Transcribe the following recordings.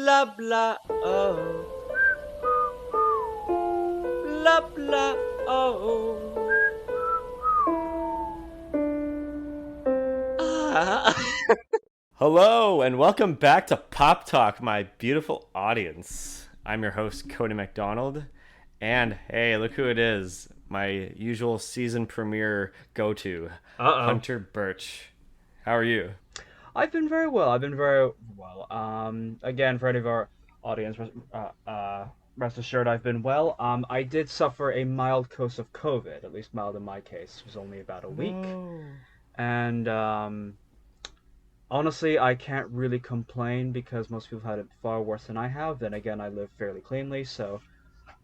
Blah blah oh. Blah blah oh. Hello and welcome back to Pop Talk, my beautiful audience. I'm your host, Cody MacDonald, and hey, look who it is. My usual season premiere go-to, Hunter Birch. How are you? I've been very well. Again, for any of our audience, rest assured I've been well. I did suffer a mild course of COVID, at least mild in my case. It was only about a week. No. And honestly, I can't really complain because most people had it far worse than I have. Then again, I live fairly cleanly, so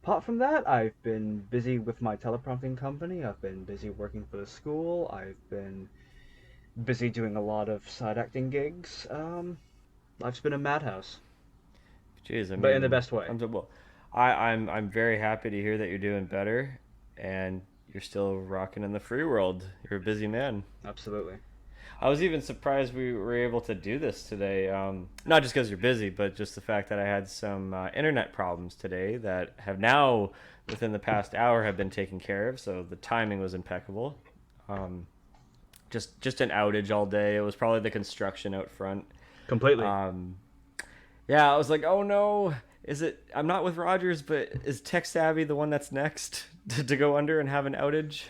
apart from that, I've been busy with my teleprompting company. I've been busy working for the school. I've been busy doing a lot of side acting gigs. Life's been a madhouse, Jeez, I but in the mean, best way. I'm very happy to hear that you're doing better, and you're still rocking in the free world. You're a busy man. Absolutely. I was even surprised we were able to do this today. Not just because you're busy, but just the fact that I had some internet problems today that have now, within the past hour, have been taken care of. So the timing was impeccable. Just an outage all day. It was probably the construction out front. Completely. Yeah, I was like, oh no, is it? I'm not with Rogers, but is Tech Savvy the one that's next to go under and have an outage?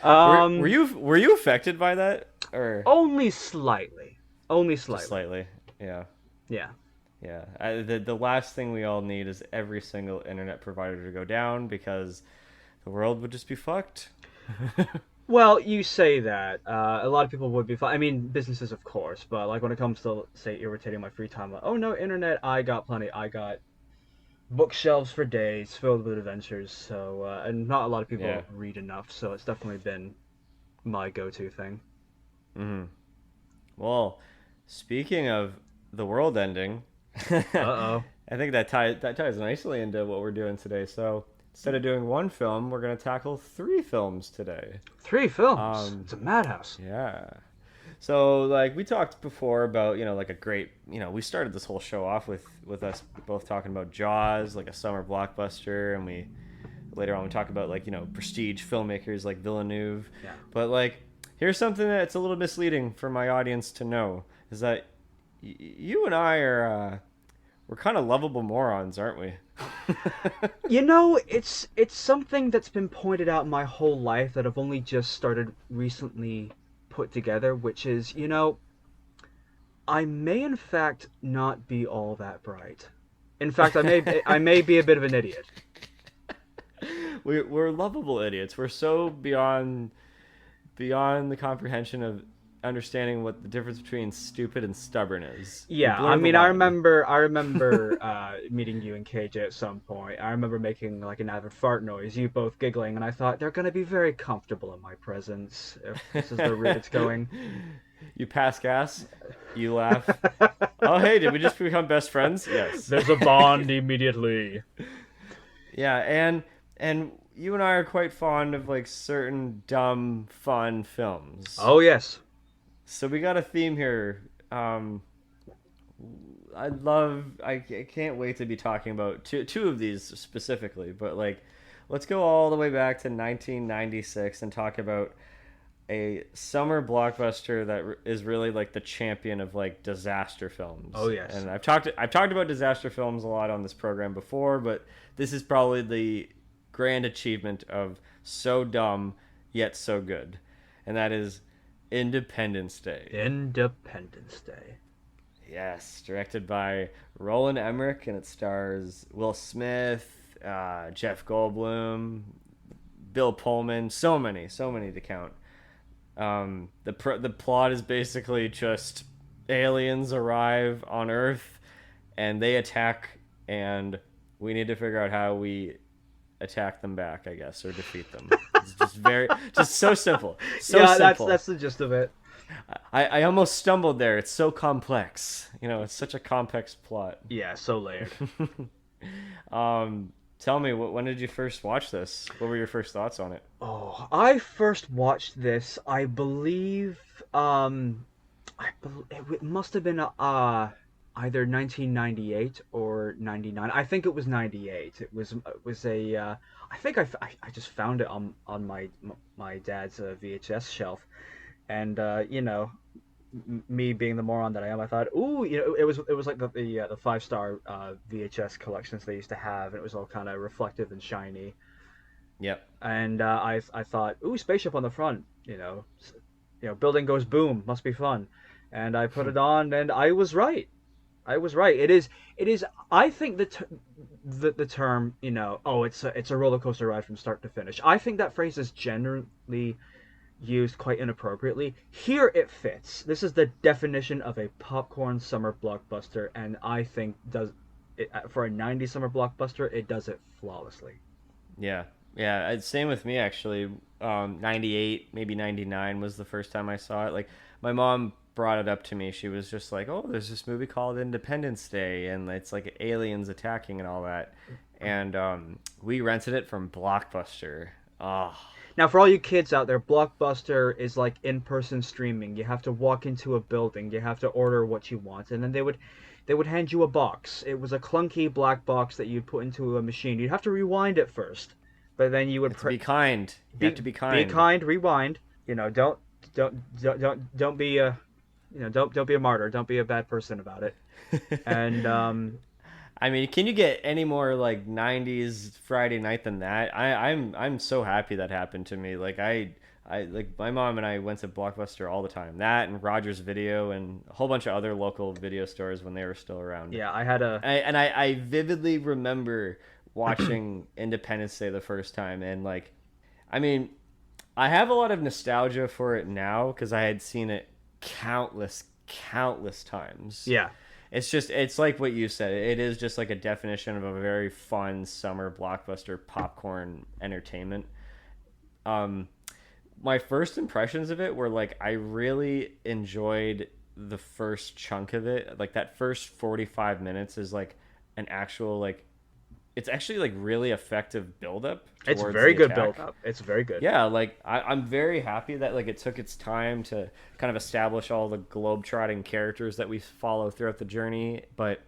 Were you affected by that, or Only slightly. Only just slightly. slightly? Yeah, Yeah. yeah. The last thing we all need is every single internet provider to go down because the world would just be fucked. Well, you say that. A lot of people would be fine. I mean, businesses, of course, but like when it comes to, say, irritating my free time, like, oh no, internet, I got plenty. I got bookshelves for days filled with adventures. So, and not a lot of people Yeah. read enough, so it's definitely been my go-to thing. Hmm. Well, speaking of the world ending, Uh-oh. I think that ties nicely into what we're doing today. So instead of doing one film, we're gonna tackle three films today. 3 films. Um, It's a madhouse. yeah. So like we talked before about like a great we started this whole show off with us both talking about Jaws, like a summer blockbuster, and we later on we talk about like prestige filmmakers like Villeneuve. Yeah. But like here's something that's a little misleading for my audience to know is that you and I are we're kind of lovable morons, aren't we? It's something that's been pointed out my whole life that I've only just started recently put together, which is, I may in fact not be all that bright. In fact, I may be a bit of an idiot. We're lovable idiots. We're so beyond the comprehension of understanding what the difference between stupid and stubborn is. We Yeah, I blur the mean, I line. remember, I remember meeting you and KJ at some point. I remember making like an avid fart noise, you both giggling, and I thought they're gonna be very comfortable in my presence if this is the route it's going. You pass gas, you laugh. Oh, hey, did we just become best friends? Yes. There's a bond immediately. Yeah, and you and I are quite fond of like certain dumb fun films. Oh yes. So we got a theme here. I can't wait to be talking about two of these specifically, but like let's go all the way back to 1996 and talk about a summer blockbuster that is really like the champion of like disaster films. Oh yes. And I've talked about disaster films a lot on this program before, but this is probably the grand achievement of so dumb yet so good. And that is Independence Day. Independence Day. Yes, directed by Roland Emmerich, and it stars Will Smith, Jeff Goldblum, Bill Pullman, so many to count. The plot is basically just aliens arrive on Earth, and they attack, and we need to figure out how we attack them back, I guess, or defeat them. It's just so simple, so Yeah, simple. that's the gist of it. I almost stumbled there. It's so complex. It's such a complex plot. Yeah, so layered. Tell me, when did you first watch this? What were your first thoughts on it? Oh, I first watched this, I believe, it must have been, either 1998 or 99. I think it was 98. It was a I think I just found it on my dad's VHS shelf, and me being the moron that I am, I thought, ooh, it was like the 5-star VHS collections they used to have, and it was all kind of reflective and shiny. Yep. And I thought, ooh, spaceship on the front, building goes boom, must be fun. And I put it on, and I was right. I was right. It is. I think the term, oh, it's a roller coaster ride from start to finish. I think that phrase is generally used quite inappropriately. Here it fits. This is the definition of a popcorn summer blockbuster, and I think does it for a '90s summer blockbuster. It does it flawlessly. Yeah. Yeah. Same with me, actually. 98, maybe 99 was the first time I saw it. Like, my mom brought it up to me. She was just like, oh, there's this movie called Independence Day, and it's like aliens attacking and all that. And we rented it from Blockbuster. Oh, Now, for all you kids out there, Blockbuster is like in-person streaming. You have to walk into a building, you have to order what you want, and then they would hand you a box. It was a clunky black box that you'd put into a machine. You'd have to rewind it first, but then you would to be kind. You have to be kind. Be kind, rewind. Don't be a don't be a martyr. Don't be a bad person about it. And I mean, can you get any more like '90s Friday night than that? I'm so happy that happened to me. Like I like my mom and I went to Blockbuster all the time. That and Rogers Video and a whole bunch of other local video stores when they were still around. yeah, I had a I vividly remember watching Independence Day the first time, and like, I mean, I have a lot of nostalgia for it now because I had seen it countless times. yeah. It's like what you said. It is just like a definition of a very fun summer blockbuster popcorn entertainment. My first impressions of it were like I really enjoyed the first chunk of it. Like that first 45 minutes is like an actual like it's actually like really effective buildup It's towards very the good attack. build up. It's very good. Yeah, like I'm very happy that like it took its time to kind of establish all the globetrotting characters that we follow throughout the journey, but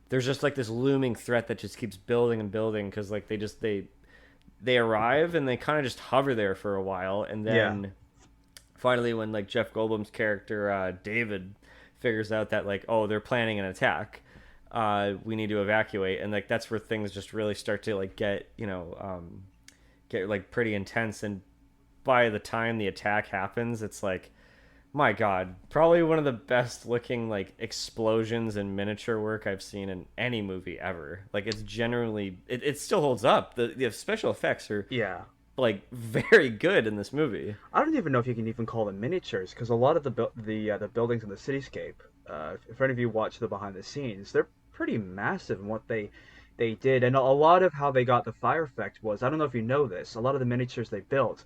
there's just like this looming threat that just keeps building and building because like they arrive and they kind of just hover there for a while, and then finally when like Jeff Goldblum's character David figures out that like, oh, they're planning an attack, we need to evacuate, and like that's where things just really start to like get get like pretty intense. And by the time the attack happens, it's like, my god, probably one of the best looking like explosions and miniature work I've seen in any movie ever. Like it's generally it still holds up. The special effects are Yeah. like very good in this movie. I don't even know if you can even call them miniatures because a lot of the buildings in the cityscape, if any of you watch the behind the scenes, they're pretty massive in what they did, and a lot of how they got the fire effect was, I don't know if you know this, a lot of the miniatures they built,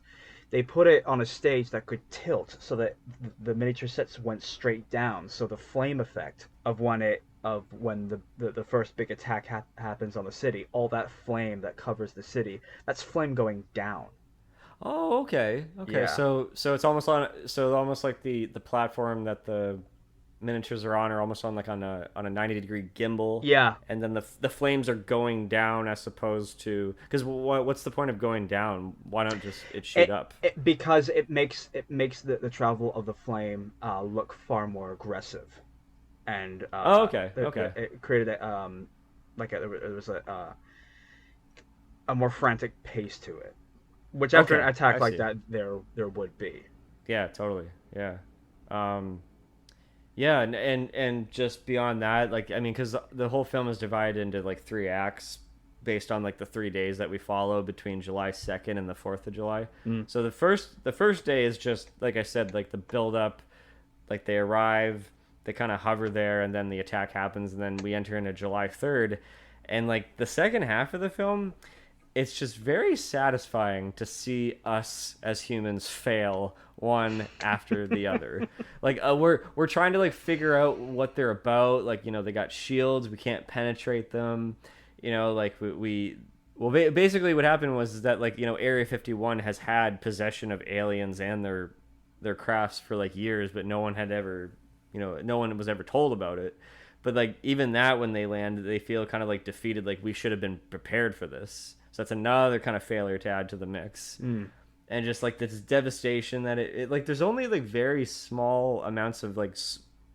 they put it on a stage that could tilt so that the miniature sets went straight down, so the flame effect of when the first big attack happens on the city, all that flame that covers the city, that's flame going down. Oh, okay. Okay. Yeah. So it's almost like the platform that the miniatures are on are almost on like on a 90-degree gimbal. Yeah. And then the flames are going down as opposed to because what's the point of going down? Why don't just it shoot up? Because it makes the travel of the flame look far more aggressive, and Oh, okay. Okay. it created there was a more frantic pace to it, which after Okay, an attack I like see. that there would be. Yeah, totally. Yeah. Yeah, and just beyond that, like I mean, because the whole film is divided into like three acts based on like the 3 days that we follow between July 2nd and the 4th of July. So the first day is just like I said, like the build up, like they arrive, they kind of hover there, and then the attack happens, and then we enter into July 3rd, and like the second half of the film, it's just very satisfying to see us as humans fail one after the other. Like we're trying to like figure out what they're about. Like they got shields, we can't penetrate them. Like basically what happened was that like Area 51 has had possession of aliens and their crafts for like years, but no one had ever no one was ever told about it. but like even that, when they land, they feel kind of like defeated, like we should have been prepared for this. So that's another kind of failure to add to the mix. Mm. And just like this devastation that it like there's only like very small amounts of like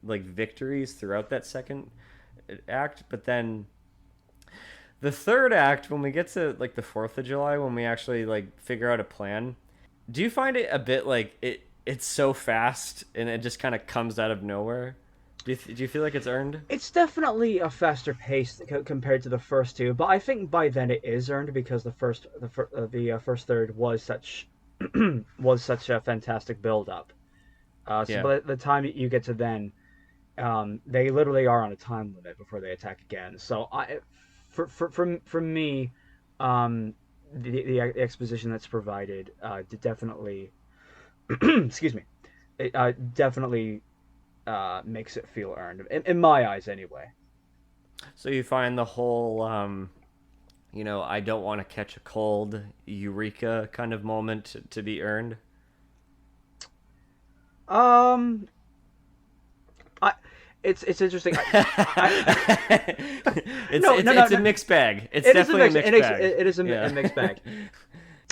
like victories throughout that second act, but then the third act, when we get to like the 4th of July, when we actually like figure out a plan, do you find it a bit like it's so fast and it just kind of comes out of nowhere? Do you feel like it's earned? It's definitely a faster pace compared to the first two, but I think by then it is earned because the first third was such was such a fantastic build up. So Yeah. by the time you get to then, they literally are on a time limit before they attack again. So for me, um, the exposition that's provided definitely, excuse me, it definitely makes it feel earned in my eyes anyway. So you find the whole I don't want to catch a cold, eureka kind of moment to be earned. Um, I it's interesting. It's a mixed bag. It's It is a definitely a mix. mixed bag. It is Yeah. a mixed bag.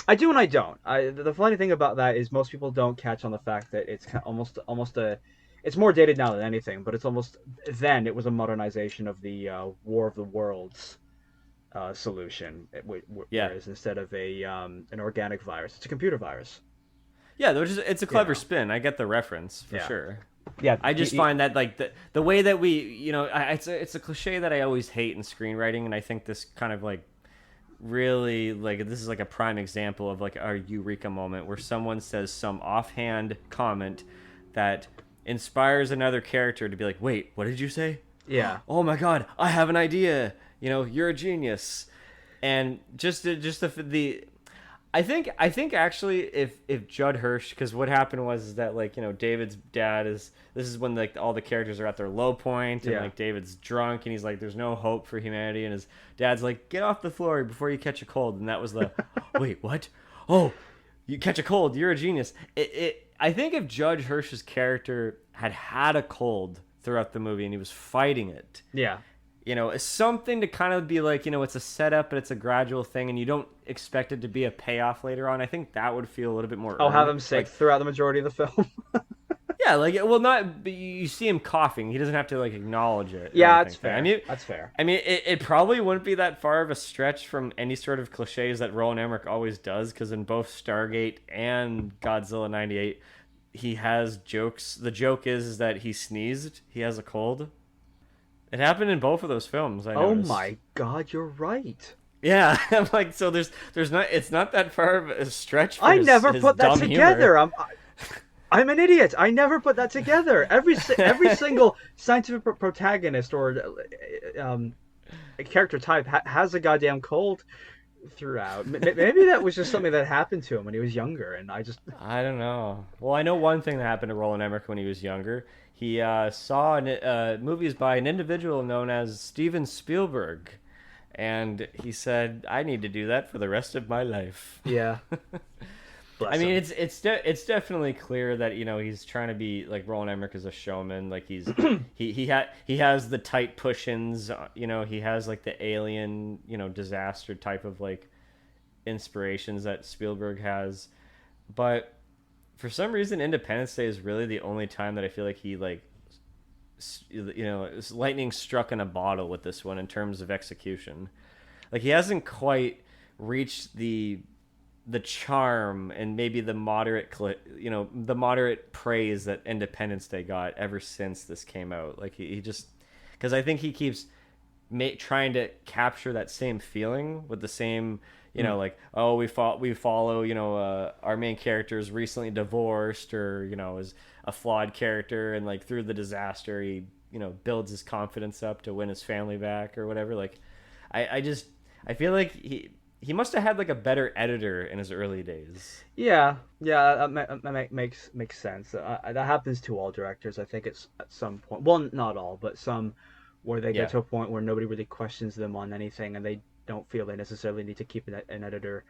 I do and I don't. The funny thing about that is most people don't catch on the fact that it's almost a. It's more dated now than anything, but it's almost then it was a modernization of the War of the Worlds solution, Yeah. whereas instead of a an organic virus, it's a computer virus. Yeah, it's a clever Yeah, spin. I get the reference for yeah, sure. yeah. I just find that like the way that we, it's a cliche that I always hate in screenwriting, and I think this kind of like really like this is like a prime example of like our eureka moment where someone says some offhand comment that inspires another character to be like, wait, what did you say? Yeah. Oh my god, I have an idea. You're a genius. And just the I think actually if Judd Hirsch, because what happened was is that like David's dad is, this is when like all the characters are at their low point, and Yeah. like David's drunk and he's like there's no hope for humanity, and his dad's like get off the floor before you catch a cold, and that was the wait, what? Oh, you catch a cold, you're a genius. I think if Judge Hirsch's character had a cold throughout the movie and he was fighting it, Yeah. it's something to kind of be like, it's a setup, but it's a gradual thing, and you don't expect it to be a payoff later on. I think that would feel a little bit more I'll have earned. him sick Like, throughout the majority of the film. yeah, like, well, not, but you see him coughing. He doesn't have to, like, acknowledge it. Or Yeah, anything. that's fair. I mean, That's fair. it probably wouldn't be that far of a stretch from any sort of cliches that Roland Emmerich always does, because in both Stargate and Godzilla 98, he has jokes. The joke is that he sneezed. He has a cold. It happened in both of those films. I Oh noticed. my God, you're right. Yeah, I'm like, so there's not, it's not that far of a stretch for I his, never his put that dumb together. humor. I'm an idiot. I never put that together. Every single scientific protagonist or character type has a goddamn cold throughout. Maybe that was just something that happened to him when he was younger, and I just I don't know. Well, I know one thing that happened to Roland Emmerich when he was younger. He saw movies by an individual known as Steven Spielberg, and he said, "I need to do that for the rest of my life." yeah. I Bless mean, him. it's definitely clear that he's trying to be like Roland Emmerich is a showman. Like he has the tight push-ins. He has like the alien disaster type of like inspirations that Spielberg has, but for some reason, Independence Day is really the only time that I feel like he like it's lightning struck in a bottle with this one in terms of execution. Like he hasn't quite reached the charm and maybe the the moderate praise that Independence Day got ever since this came out. Like he just, because I think he keeps trying to capture that same feeling with the same like, oh, we follow our main character is recently divorced, or is a flawed character, and like through the disaster he builds his confidence up to win his family back or whatever. Like I feel like he must have had like a better editor in his early days. Yeah, yeah, that makes sense. That happens to all directors. I think it's at some point. Well, not all, but some, where they Yeah. get to a point where nobody really questions them on anything, and they don't feel they necessarily need to keep an editor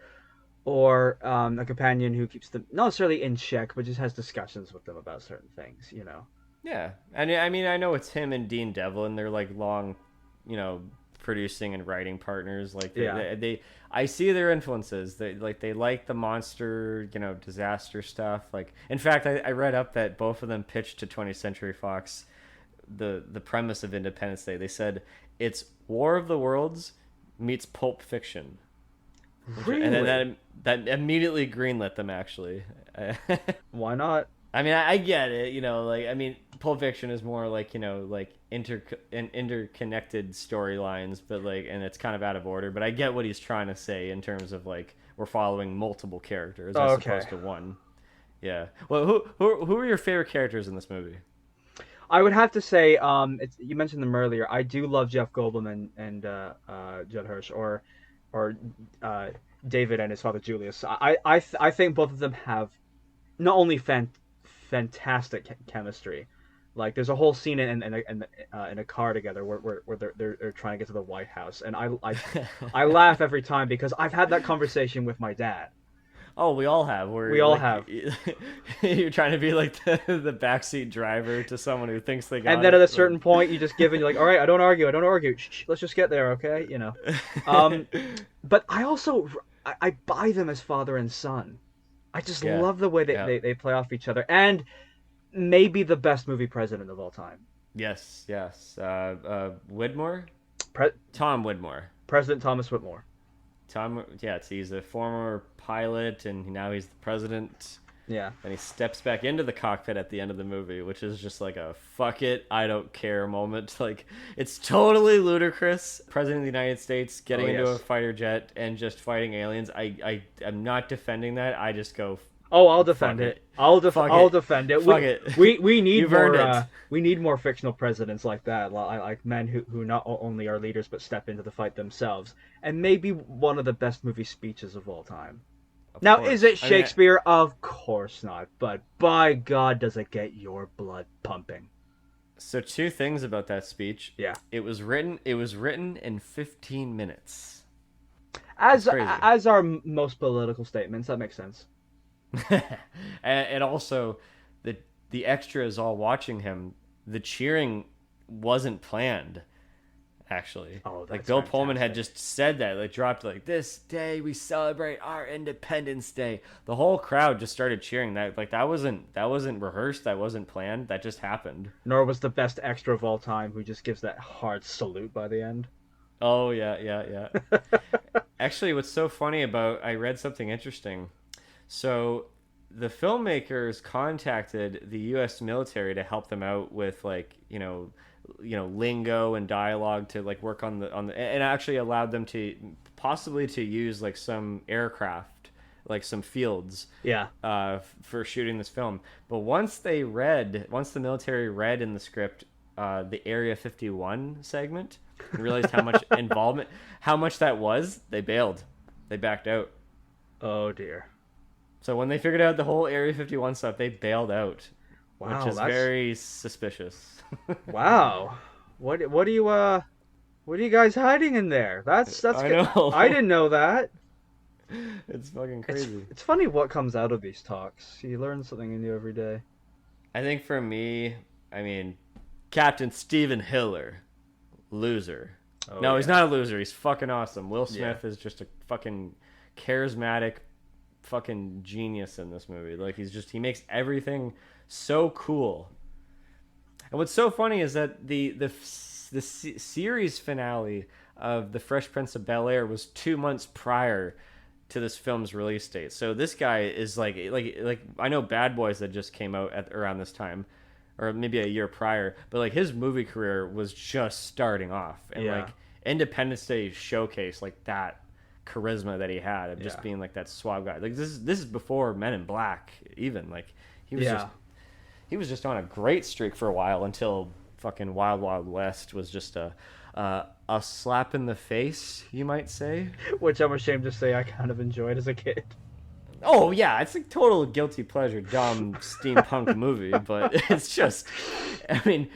or a companion who keeps them not necessarily in check, but just has discussions with them about certain things. Yeah, and I mean, I know it's him and Dean Devlin. They're like long, you know, producing and writing partners. Like Yeah. I see their influences. They like the monster, you know, disaster stuff. Like, in fact, I read up that both of them pitched to 20th Century Fox the premise of Independence Day. They said it's War of the Worlds meets Pulp Fiction, and then Really? that immediately greenlit them actually. Why not? I mean, I get it, you know, like I mean, Pulp Fiction is more like, you know, like interconnected storylines, but like, and it's kind of out of order. But I get what he's trying to say in terms of like we're following multiple characters as Oh, okay. opposed to one. Yeah. Well, who are your favorite characters in this movie? I would have to say, you mentioned them earlier. I do love Jeff Goldblum and Judd Hirsch, or uh, David and his father Julius. I think both of them have not only fantastic chemistry. Like there's a whole scene in a car together where they're trying to get to the White House, and I laugh every time because I've had that conversation with my dad. Oh, we all have. We We're all like have. you're trying to be like the backseat driver to someone who thinks they And got then at a it. certain point, you just give in. You're like, all right, I don't argue. I don't argue. Shh, let's just get there, okay? Um, but I also I buy them as father and son. I just Yeah. love the way Yeah. they play off each other, and maybe the best movie president of all time, Yes. Yes. Widmore. Pre- Tom Widmore. President Thomas Whitmore. Tom, yeah, he's a former pilot, and now he's the president. Yeah. And he steps back into the cockpit at the end of the movie, which is just like a "fuck it, I don't care" moment. Like it's totally ludicrous. President of the United States getting Oh into a yes. fighter jet and just fighting aliens. I'm not defending that. I just go, Oh, I'll fuck defend it. it, fuck I'll it, defend it. fuck it. We need You've earned more it. we need more fictional presidents like that, like men who not only are leaders but step into the fight themselves. And maybe one of the best movie speeches of all time. Of Now, is it course. I mean, Shakespeare? Of course not. But by God, does it get your blood pumping? so two things about that speech. Yeah. It was written. It was written in 15 minutes. That's As crazy. as are most political statements, that makes sense. And also the the extras all watching him. The cheering wasn't planned. Actually, Oh, like that's Bill Pullman had fantastic. just said that, like dropped like this day we celebrate our Independence Day. The whole crowd just started cheering. That like that wasn't rehearsed. That wasn't planned. That just happened. Nor was the best extra of all time who just gives that hard salute by the end. Oh yeah, yeah, yeah. Actually, what's so funny about I read something interesting. So the filmmakers contacted the U.S. military to help them out with like lingo and dialogue to like work on the and actually allowed them to possibly to use like some aircraft like some fields Yeah. for shooting this film. But once the military read in the script the Area 51 segment and realized how much involvement, how much that was, they bailed. They backed out. Oh dear. So when they figured out the whole Area 51 stuff, they bailed out, which Wow, is that's very suspicious. wow. What are you guys hiding in there? That's I good. I know. didn't know that. It's fucking It's crazy. it's funny what comes out of these talks. You learn something new every day. I think for me, I mean, Captain Steven Hiller, loser. Oh No, he's yeah. not a loser. He's fucking awesome. Will Yeah. Smith is just a fucking charismatic fucking genius in this movie. Like he makes everything so cool. And what's so funny is that the series finale of The Fresh Prince of Bel Air was 2 months prior to this film's release date. So this guy is like I know Bad Boys that just came out at around this time, or maybe a year prior, but like his movie career was just starting off, and Yeah. like Independence Day showcased like that charisma that he had of just Yeah. being like that suave guy. Like this is before Men in Black even. Like he was just Yeah. he was just on a great streak for a while until fucking Wild Wild West was just a slap in the face, you might say. Which I'm ashamed to say I kind of enjoyed as a kid. Oh yeah, it's a total guilty pleasure, dumb steampunk movie, but it's just, I mean,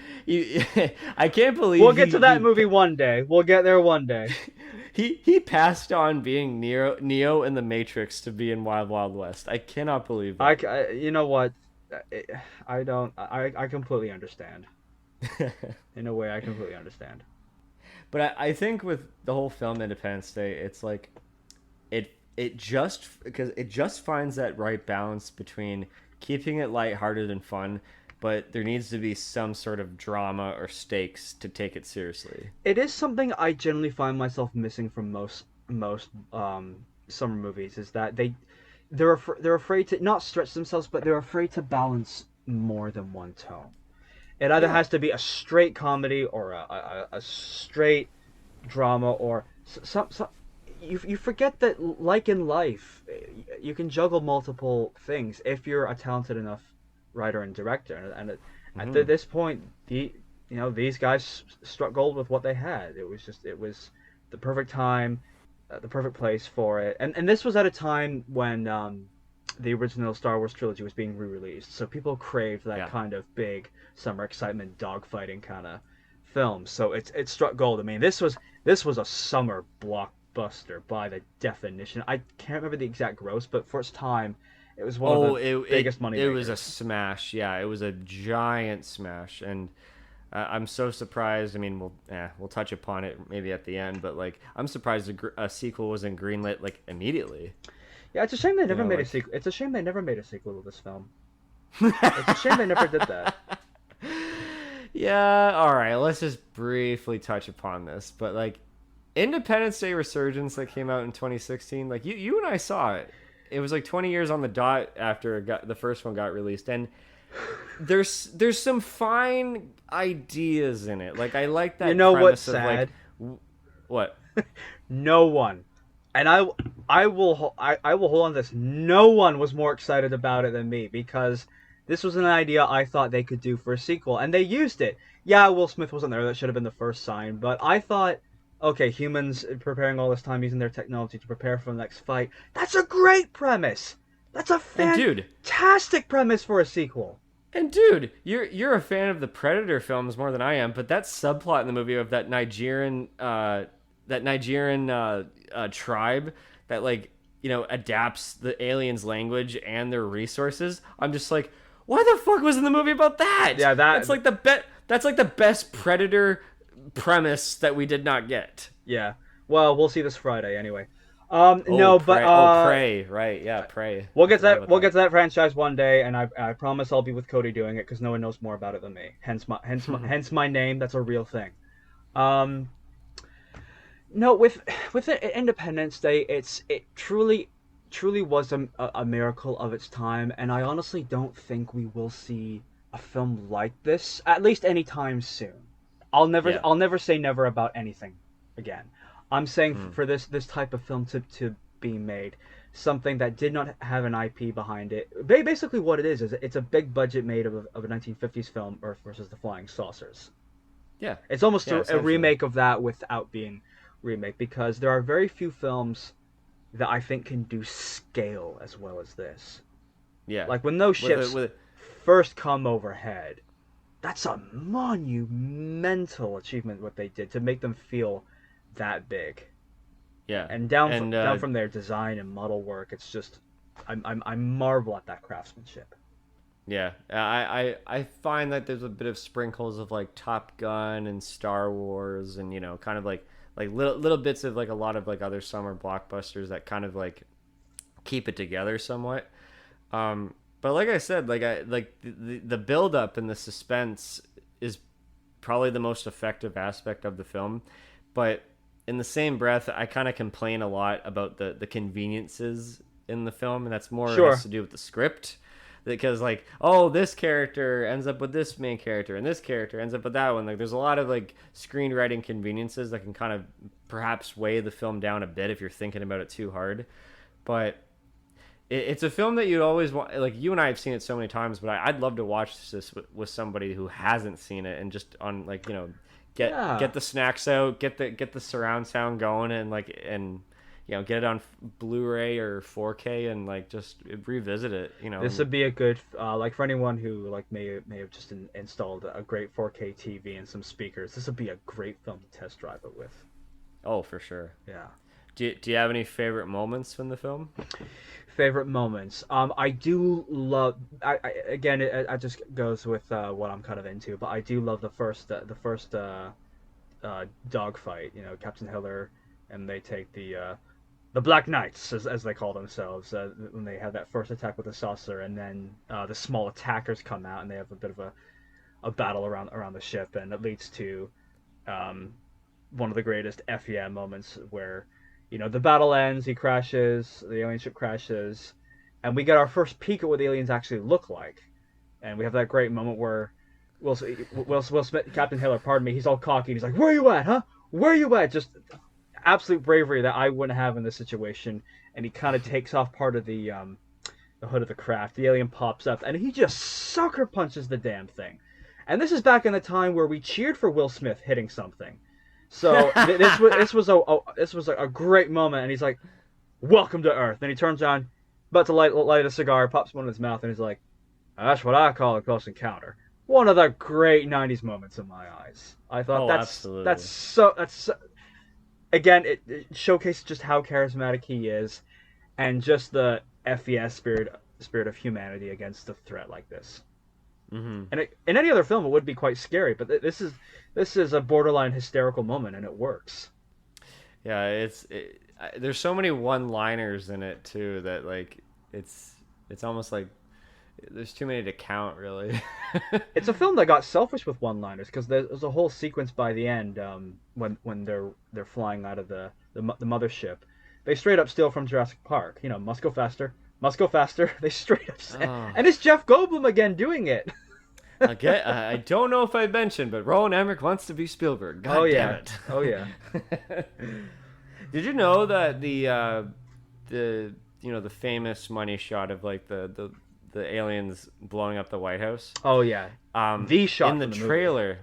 I can't believe We'll get to that movie one day. We'll get there one day. he passed on being Neo in the Matrix to be in Wild Wild West. I cannot believe that. You know what? it, I don't. I completely understand. In a way, I completely understand. But I think with the whole film Independence Day, it's like it just because it just finds that right balance between keeping it lighthearted and fun, but there needs to be some sort of drama or stakes to take it seriously. It is something I generally find myself missing from most summer movies is that they're afraid to not stretch themselves, but they're afraid to balance more than one tone. It either Yeah. has to be a straight comedy or a straight drama or some. You forget that, like in life, you can juggle multiple things if you're a talented enough writer and director. And at Hmm. this point, these guys struck gold with what they had. It was the perfect time, the perfect place for it. And this was at a time when the original Star Wars trilogy was being re-released, so people craved that Yeah. kind of big summer excitement, dogfighting kind of film. So it struck gold. I mean, this was a summer blockbuster by the definition. I can't remember the exact gross, but for its time, it was one of Oh, the it biggest it it was a moneymakers. smash. Yeah, it was a giant smash, and I'm so surprised. I mean, we'll touch upon it maybe at the end, but like I'm surprised a sequel wasn't greenlit like immediately. Yeah, it's a shame they You never know, made a like sequel. It's a shame they never made a sequel to this film. It's a shame they never did that. yeah, all right. Let's just briefly touch upon this, but like Independence Day Resurgence that came out in 2016, like you and I saw it. It was like 20 years on the dot after the first one got released, and there's some fine ideas in it. Like I like You that know what's premise of like sad? what? No one, and I will hold on to this. No one was more excited about it than me because this was an idea I thought they could do for a sequel, and they used it. Yeah, Will Smith wasn't there. That should have been the first sign. But I thought, okay, humans preparing all this time using their technology to prepare for the next fight. That's a great premise. That's a And dude, fantastic premise for a sequel. you're a fan of the Predator films more than I am, but that subplot in the movie of that Nigerian tribe that like adapts the aliens' language and their resources. I'm just like, why the fuck was in the movie about that? Yeah, that. That's like the That's like the best Predator premise that we did not get. Yeah. Well, we'll see this Friday anyway. Oh, No, but pray! Oh, pray! Right? Yeah, pray. I forgot about we'll that. get to that franchise one day, and I promise I'll be with Cody doing it because no one knows more about it than me. Hence my name. That's a real thing. Um, no, with Independence Day, it truly was a miracle of its time, and I honestly don't think we will see a film like this at least anytime soon. Yeah. I'll never say never about anything again. I'm saying Hmm. for this type of film to be made, something that did not have an IP behind it. Basically, what it is it's a big budget made of a 1950s film, Earth versus the Flying Saucers. Yeah. It's almost Yeah. a Essentially. remake of that without being remake because there are very few films that I think can do scale as well as this. Yeah. Like when those With it. ships With it. first come overhead, that's a monumental achievement what they did to make them feel that big. Yeah. And And down from their design and model work, it's just I marvel at that craftsmanship. yeah, I find that there's a bit of sprinkles of like Top Gun and Star Wars, and kind of like little bits of like a lot of like other summer blockbusters that kind of like keep it together somewhat. But like I said, like I like the build up and the suspense is probably the most effective aspect of the film. But in the same breath, I kind of complain a lot about the conveniences in the film, and that's more has Sure, to do with the script. Because like, oh, this character ends up with this main character, and this character ends up with that one. Like, there's a lot of like screenwriting conveniences that can kind of perhaps weigh the film down a bit if you're thinking about it too hard. But it's a film that you'd always want. Like you and I have seen it so many times, but I'd love to watch this with somebody who hasn't seen it, and just on like yeah. get the snacks out, get the surround sound going, and get it on Blu-ray or 4K, and like just revisit it. This would be a good like for anyone who like may have just installed a great 4K TV and some speakers. This would be a great film to test drive it with. Oh, for sure. Yeah. Do you have any favorite moments from the film? Favorite moments. I do love. Again, it just goes with what I'm kind of into. But I do love the first dogfight. You know, Captain Hiller, and they take the Black Knights, as they call themselves, when they have that first attack with the saucer, and then the small attackers come out, and they have a bit of a battle around the ship, and it leads to um, one of the greatest FEM moments where, you know, the battle ends, he crashes, the alien ship crashes, and we get our first peek at what the aliens actually look like, and we have that great moment where Will Smith, Captain Hiller, pardon me, he's all cocky, and he's like, "Where are you at, huh? Where are you at?" Just absolute bravery that I wouldn't have in this situation, and he kind of takes off part of the hood of the craft. The alien pops up, and he just sucker punches the damn thing. And this is back in the time where we cheered for Will Smith hitting something. So this was a great moment, and he's like, "Welcome to Earth." And he turns on, about to light a cigar, pops one in his mouth, and he's like, "That's what I call a close encounter." One of the great '90s moments in my eyes. I thought Oh, that's absolutely. that's so, again, it showcases just how charismatic he is, and just the FES spirit of humanity against a threat like this. Hmm. And in any other film, it would be quite scary, but this is a borderline hysterical moment, and it works. Yeah, there's so many one-liners in it too that like it's almost like there's too many to count, really. It's a film that got selfish with one-liners because there's a whole sequence by the end when they're flying out of the mothership. They straight up steal from Jurassic Park. You know, must go faster, must go faster. They straight up, Oh, and it's Jeff Goldblum again doing it. I don't know if I mentioned, but Roland Emmerich wants to be Spielberg. Oh God damn yeah, it. oh yeah. Did you know that the the famous money shot of like the aliens blowing up the White House? Oh yeah. The shot In the from the movie. trailer,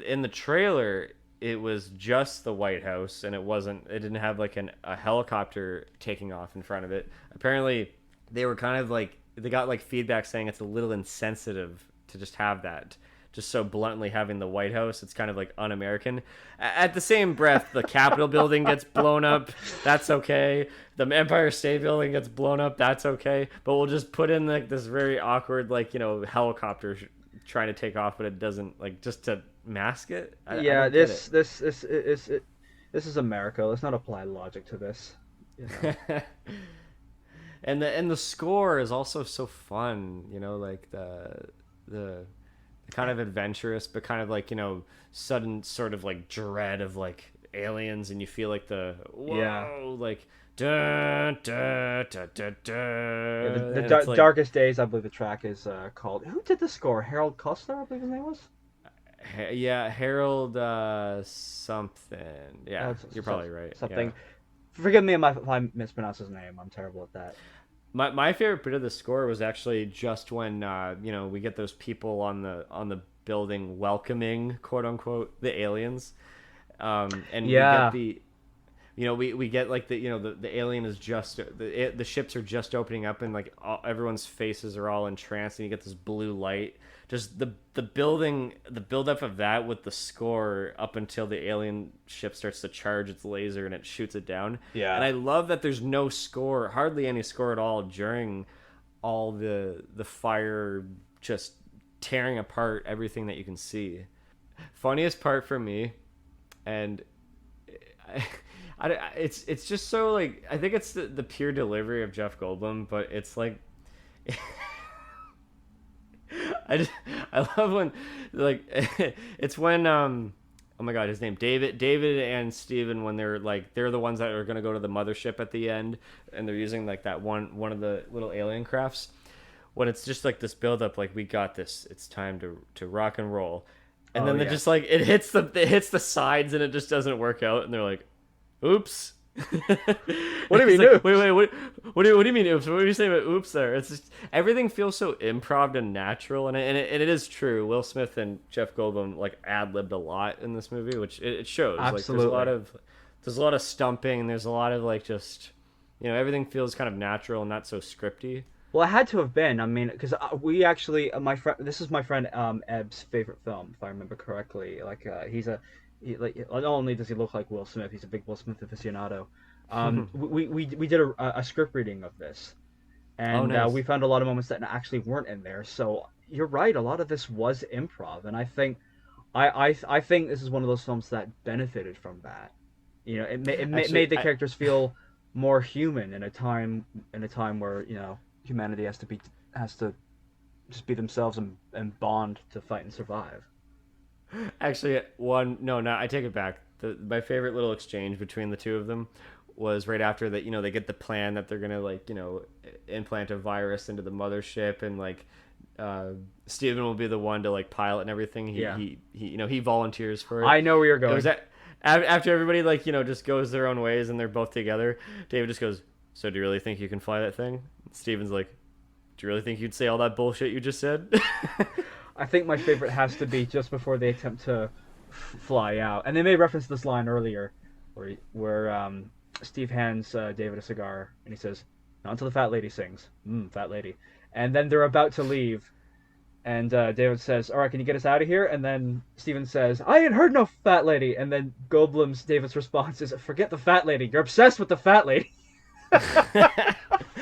in the trailer, it was just the White House, and it didn't have like a helicopter taking off in front of it. Apparently, they were kind of like they got like feedback saying it's a little insensitive to just have that. Just so bluntly having the White House, it's kind of like un-American. At the same breath, the Capitol building gets blown up. That's okay. The Empire State Building gets blown up. That's okay. But we'll just put in like this very awkward, like helicopter trying to take off, but it doesn't, like, just to mask it. I Yeah, don't get this is America. Let's not apply logic to this. You know. it. And the score is also so fun. Like the kind of adventurous, but kind of like sudden sort of like dread of like aliens, and you feel like the whoa, Yeah. like dun, dun, dun, dun, dun, Yeah, the and it's like Darkest Days, I believe the track is called. Who did the score? Harold Custer, I believe his name was. yeah, Harold something. Yeah, you're probably right. Something. Yeah. Forgive me if I mispronounce his name. I'm terrible at that. My favorite bit of the score was actually just when we get those people on the building welcoming, quote unquote, the aliens, and Yeah. we get like the alien is just the ships are just opening up, and like everyone's faces are all entranced, and you get this blue light. Just the build up of that with the score up until the alien ship starts to charge its laser and it shoots it down. Yeah. And I love that there's no score, hardly any score at all during all the fire just tearing apart everything that you can see. Funniest part for me, and it's just so like I think it's the pure delivery of Jeff Goldblum, but it's like I just, I love when like it's when oh my god, his name David and Steven, when they're the ones that are gonna go to the mothership at the end, and they're using like that one of the little alien crafts, when it's just like this build up, like, we got this, it's time to rock and roll, and then they're yeah. just like it hits the sides and it just doesn't work out, and they're like, oops. What do you mean, Like, oops? wait, what do you mean oops? What do you say about oops there? It's just everything feels so improv and natural, and it is true. Will Smith and Jeff Goldblum like ad-libbed a lot in this movie, which it shows. Like Absolutely. there's a lot of stumping, and there's a lot of like just everything feels kind of natural and not so scripty. Well, it had to have been. I mean, because we actually, my friend, this is my friend Eb's favorite film, if I remember correctly. Like, he, like, not only does he look like Will Smith, he's a big Will Smith aficionado. We did a script reading of this, Oh, and we nice. found a lot of moments that actually weren't in there. So you're right, a lot of this was improv, and I think this is one of those films that benefited from that. You know, Actually, made the characters feel more human in a time where humanity has to just be themselves and bond to fight and survive. actually, one no, no, I take it back. My favorite little exchange between the two of them was right after that. They get the plan that they're gonna like implant a virus into the mothership, and like uh, Steven will be the one to like pilot and everything. Yeah, He volunteers for it. I know where you're It was going. after everybody like just goes their own ways and they're both together. David just goes, "So do you really think you can fly that thing?" Steven's like, "Do you really think you'd say all that bullshit you just said?" I think my favorite has to be just before they attempt to fly out, and they may reference this line earlier, where Steve hands David a cigar, and he says, "Not until the fat lady sings." Fat lady. And then they're about to leave, and David says, "All right, can you get us out of here?" And then Steven says, "I ain't heard no fat lady." And then David's response is, "Forget the fat lady. You're obsessed with the fat lady."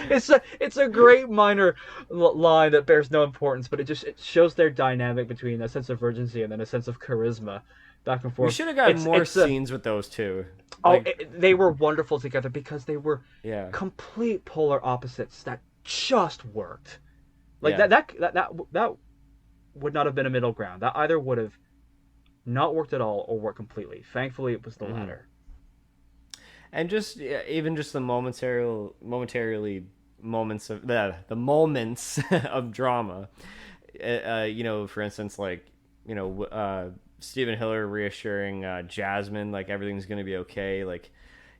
It's a great minor line that bears no importance, but it shows their dynamic between a sense of urgency and then a sense of charisma, back and We forth. should have gotten more It's a scenes with those two. Oh, Like, they were wonderful together because they were yeah, complete polar opposites that just worked. Like yeah. that would not have been a middle ground. That either would have not worked at all or worked completely. Thankfully, it was the Hmm. latter. And just even just the momentarily moments of the moments of drama. For instance, like Stephen Hiller reassuring Jasmine like everything's gonna be okay. Like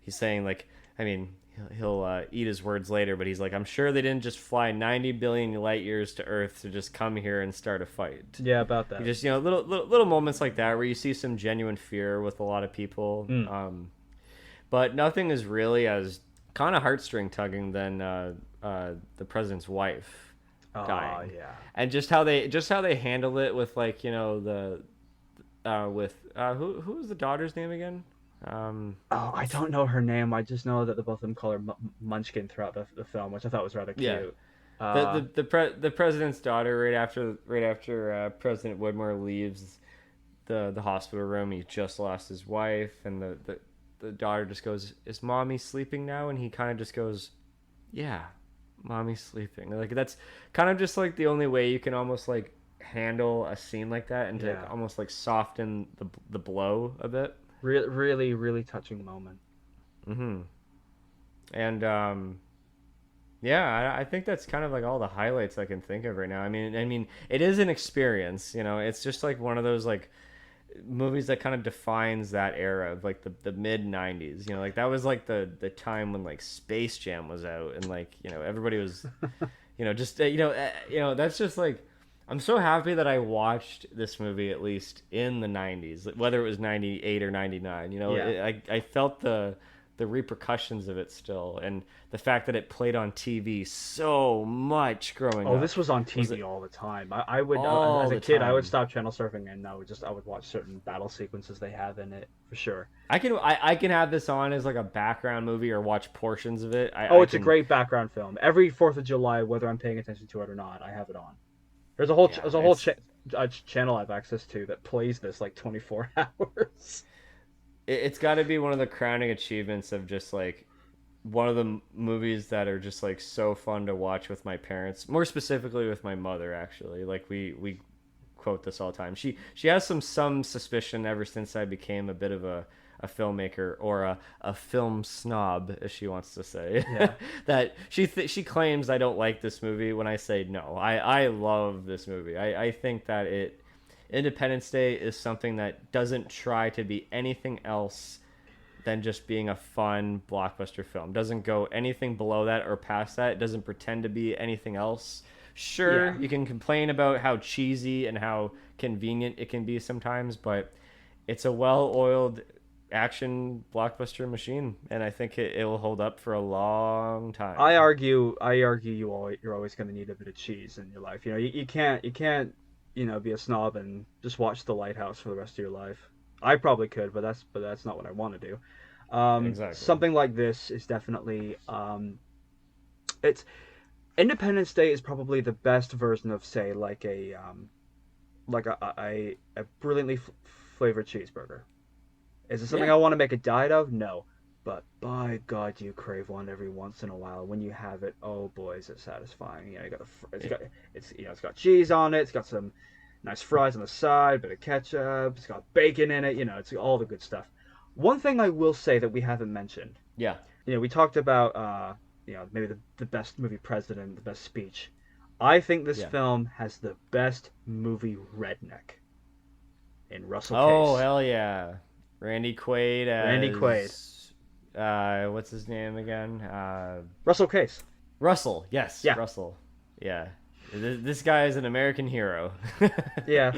he's saying like I mean he'll eat his words later, but he's like I'm sure they didn't just fly 90 billion light years to Earth to just come here and start a fight. Yeah, about You that. just little moments like that where you see some genuine fear with a lot of people. Mm. But nothing is really as kind of heartstring tugging than the president's wife Oh dying, yeah. and just how they handle it with like the with who was the daughter's name again? Oh, I don't know her name. I just know that the both of them call her Munchkin throughout the film, which I thought was rather Yeah, cute. the Uh, the the president's daughter right after President Woodmore leaves the hospital room. He just lost his wife, and the daughter just goes, "Is mommy sleeping now?" And he kind of just goes, "Yeah, mommy's sleeping." Like that's kind of just like the only way you can almost like handle a scene like that and to yeah. almost like soften the blow a bit. Really, really touching moment. Hmm. And yeah, I think that's kind of like all the highlights I can think of right now. I mean, it is an experience. It's just like one of those like movies that kind of defines that era of like the mid 90s. Like that was like the time when like Space Jam was out and like everybody was just that's just like I'm so happy that I watched this movie at least in the 90s, like, whether it was 98 or 99. Yeah. I felt the repercussions of it still, and the fact that it played on TV so much growing Oh, this up was on was TV all the time. I would as all a the kid I would time. stop channel surfing and I would watch certain battle sequences they have in it for sure. I can have this on as like a background movie or watch portions of it. Oh, I it's a can. great background film. Every 4th of July, whether I'm paying attention to it or not, I have it on. Yeah, There's a whole channel I have access to that plays this like 24 hours. it's got to be one of the crowning achievements of just like one of the movies that are just like so fun to watch with my parents, more specifically with my mother. Actually, like we quote this all the time. She has some suspicion ever since I became a bit of a filmmaker or a film snob, as she wants to say, Yeah. that she claims I don't like this movie when I say no. I love this movie. I think that Independence Day is something that doesn't try to be anything else than just being a fun blockbuster film. Doesn't go anything below that or past that. It doesn't pretend to be anything else. Yeah. Sure, you can complain about how cheesy and how convenient it can be sometimes, but it's a well-oiled action blockbuster machine, and I think it will hold up for a long time. I argue you're always going to need a bit of cheese in your life. You can't, be a snob and just watch The Lighthouse for the rest of your life. I probably could, but that's not what I want to do. Exactly. Something like this is definitely it's Independence Day is probably the best version of, say, like a brilliantly flavored cheeseburger. Is it something Yeah. I want to make a diet of? No. But by God, you crave one every once in a while. When you have it, oh boy, is it satisfying! You know, it's got cheese on it. It's got some nice fries on the side, bit of ketchup. It's got bacon in it. You know, it's all the good stuff. One thing I will say that we haven't mentioned. Yeah. You know, we talked about maybe the best movie president, the best speech. I think this Yeah. film has the best movie redneck in Russell Oh Case. hell yeah, Randy Quaid Randy Quaid. as what's his name again? Russell Case. Russell. Yes, Yeah. Russell. Yeah, this guy is an American hero. Yeah.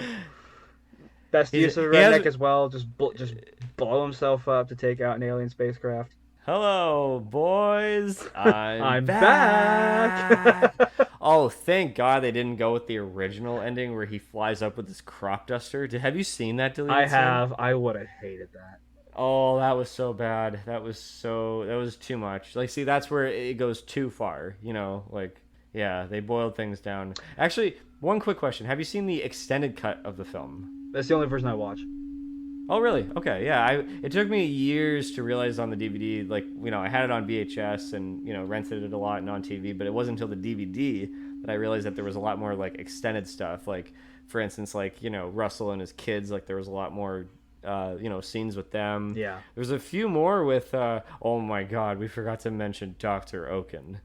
Best He's use of a he has. redneck as well. Just blow himself up to take out an alien spacecraft. Hello, boys. I'm I'm back. back. Oh, thank God they didn't go with the original ending where he flies up with his crop duster. Have you seen that I deleted scene? have. I would have hated that. Oh, that was so bad. That was too much. Like, see, that's where it goes too far. You know, like, yeah, they boiled things down. Actually, one quick question: have you seen the extended cut of the film? That's the only version I watch. Oh, really? Okay, yeah. It took me years to realize on the DVD, like, you know, I had it on VHS and, you know, rented it a lot and on TV, but it wasn't until the DVD that I realized that there was a lot more, like, extended stuff. Like, for instance, like, you know, Russell and his kids, like, there was a lot more, you know, scenes with them. Yeah. There was a few more with, oh my God, we forgot to mention Dr. Oaken.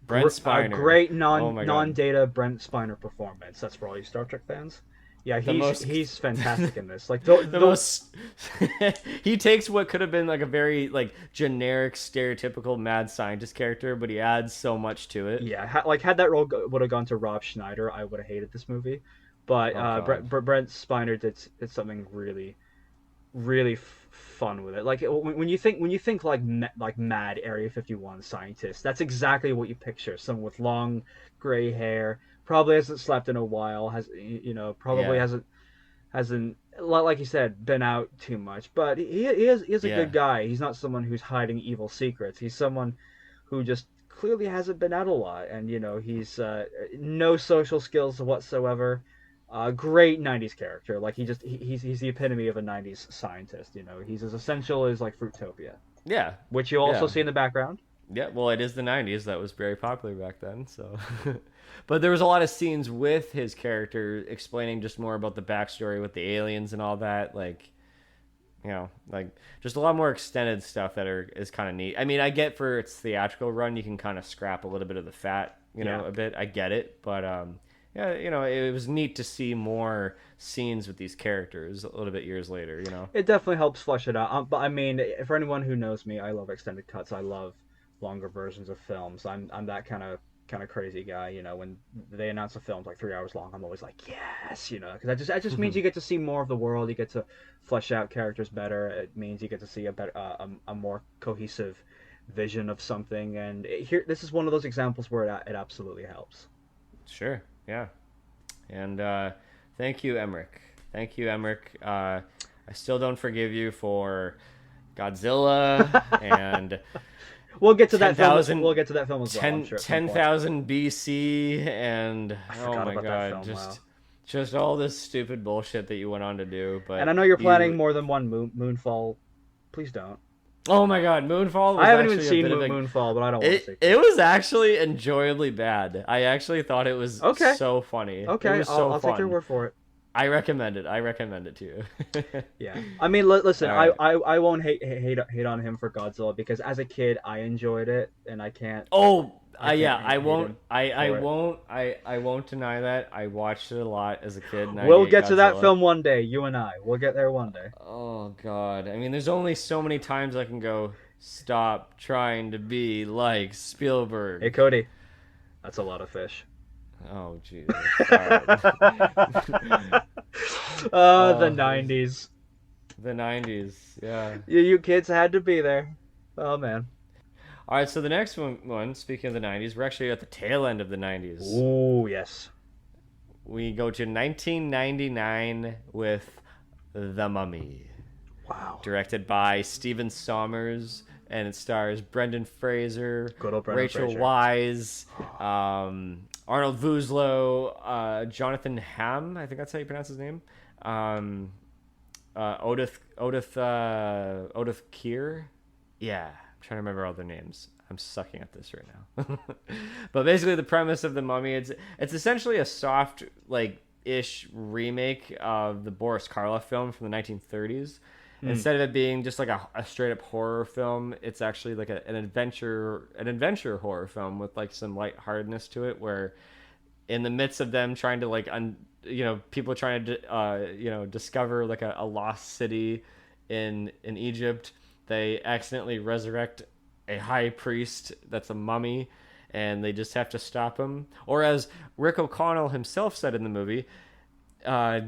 Brent A Spiner. great Oh my God. non-data Brent Spiner performance. That's for all you Star Trek fans. Yeah, The most he's fantastic in this. Like the most he takes what could have been like a very like generic stereotypical mad scientist character, but he adds so much to it. yeah, had that role would have gone to Rob Schneider, I would have hated this movie. But Oh God. Brent Spiner did something really fun with it. Like when you think like mad Area 51 scientist, that's exactly what you picture. Someone with long gray hair, probably hasn't slept in a while, has probably Yeah. hasn't like you said been out too much, but he is a Yeah. good guy. He's not someone who's hiding evil secrets. He's someone who just clearly hasn't been out a lot, and he's no social skills whatsoever. Great '90s character. Like he's the epitome of a '90s scientist. He's as essential as like Fruitopia, Yeah. which you also Yeah. see in the background. Yeah, well, it is the 90s. That was very popular back then, so but there was a lot of scenes with his character explaining just more about the backstory with the aliens and all that, like, you know, like just a lot more extended stuff is kind of neat. I mean, I get for its theatrical run, you can kind of scrap a little bit of the fat, Yeah. a bit. I get it, but yeah, it was neat to see more scenes with these characters a little bit years later. It definitely helps flesh it out. But I mean, for anyone who knows me, I love extended cuts. I love longer versions of films. I'm that kind of crazy guy. When they announce a film's like 3 hours long, I'm always like, yes, because that just means you get to see more of the world. You get to flesh out characters better. It means you get to see a more cohesive vision of something. And this is one of those examples where it absolutely helps. Sure. Yeah. And thank you, Emmerich. Thank you, Emmerich. I still don't forgive you for Godzilla and We'll get to that film. 10,000 We'll get to that film as well. I'm sure. 10,000 BC and I oh forgot my about that God, film. Wow. just all this stupid bullshit that you went on to do. And But I know you're planning you, more than one Moonfall. Please don't. oh my God, Moonfall was I haven't even actually a seen bit of a. Moonfall, but I don't want to see It was actually enjoyably bad. I actually thought it was Okay. so funny. It Okay, was so I'll fun. take your word for it. I recommend it. I recommend it to you. Yeah, I mean, listen, All right. I won't hate on him for Godzilla because as a kid I enjoyed it, and I can't. Oh, I yeah. can't I hate won't. him I for it. won't. I won't deny that. I watched it a lot as a kid. We'll 98 get to that Godzilla. film one day, you and I. We'll get there one day. Oh God. I mean, there's only so many times I can go. Stop trying to be like Spielberg. Hey Cody, that's a lot of fish. Oh Jesus. All right. The '90s. The 90s. Yeah. You kids had to be there. Oh man. All right. So the next one. Speaking of the 90s, we're actually at the tail end of the 90s. Ooh yes. We go to 1999 with The Mummy. Wow. directed by Stephen Sommers, and it stars Brendan Fraser, Good old Brendan Rachel Fraser. Wise, Arnold Vosloo, Jonathan Hamm, I think that's how you pronounce his name, um, Odith Keir. Yeah, I'm trying to remember all their names. I'm sucking at this right now. But basically, the premise of the Mummy, it's essentially a soft like ish remake of the Boris Karloff film from the 1930s. Mm. Instead of it being just like a straight up horror film, it's actually like an adventure horror film with like some lightheartedness to it, where in the midst of them trying to like people trying to discover like a lost city in Egypt, they accidentally resurrect a high priest that's a mummy, and they just have to stop him. Or as Rick O'Connell himself said in the movie, uh,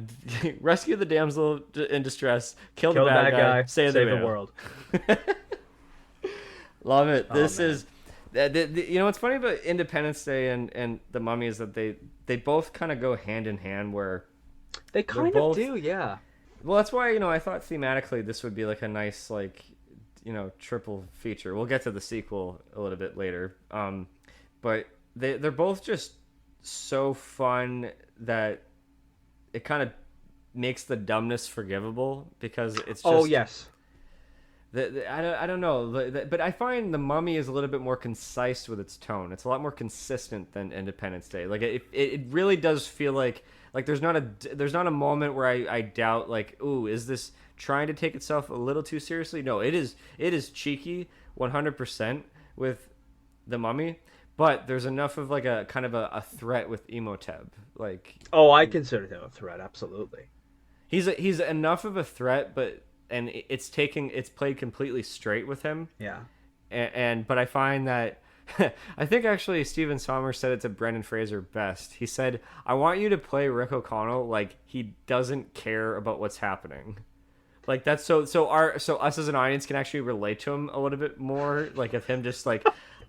rescue the damsel in distress, kill the Kill the bad bad guy, guy, save save the the widow. world. Love it. Oh This man. is, what's funny about Independence Day and the Mummy is that they both kind of go hand in hand. Where They they're kind of both, do, yeah. well, that's why I thought thematically this would be like a nice like triple feature. We'll get to the sequel a little bit later. But they're both just so fun that it kind of makes the dumbness forgivable, because it's just, Oh yes. I don't know, but I find the Mummy is a little bit more concise with its tone. It's a lot more consistent than Independence Day. Like it really does feel like there's not a moment where I doubt like, ooh, is this trying to take itself a little too seriously? No, it is cheeky 100% with the Mummy, but there's enough of like a kind of a threat with Emotep. Like Oh, I consider him a threat, absolutely. he's enough of a threat, but and it's played completely straight with him. Yeah. But I find that I think actually Stephen Sommers said it to Brendan Fraser best. He said, "I want you to play Rick O'Connell like he doesn't care about what's happening." Like that's so us as an audience can actually relate to him a little bit more, like of him just like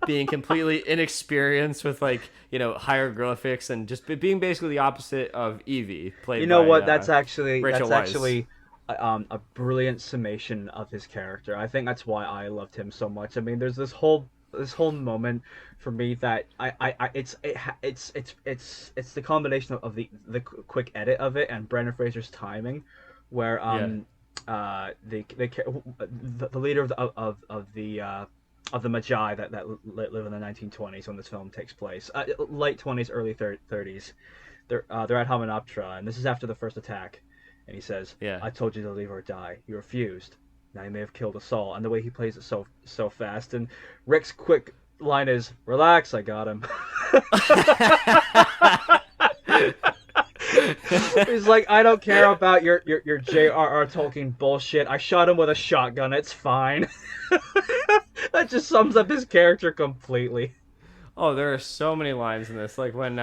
being completely inexperienced with like hieroglyphics and just being basically the opposite of Evie, played You know by what? That's actually Rachel Weisz. a brilliant summation of his character. I think that's why I loved him so much. I mean, there's this whole moment for me that it's the combination of the quick edit of it and Brendan Fraser's timing, where Yeah. The leader of the Magi that live in the 1920s when this film takes place, late 20s, early 30s. They're at Hamunaptra, and this is after the first attack. And he says, Yeah. "I told you to leave or die. You refused. Now you may have killed us all." And the way he plays it so fast, and Rick's quick line is, "Relax, I got him." He's like, "I don't care about your J.R.R. Tolkien bullshit. I shot him with a shotgun. It's fine." That just sums up his character completely. Oh, there are so many lines in this. Like when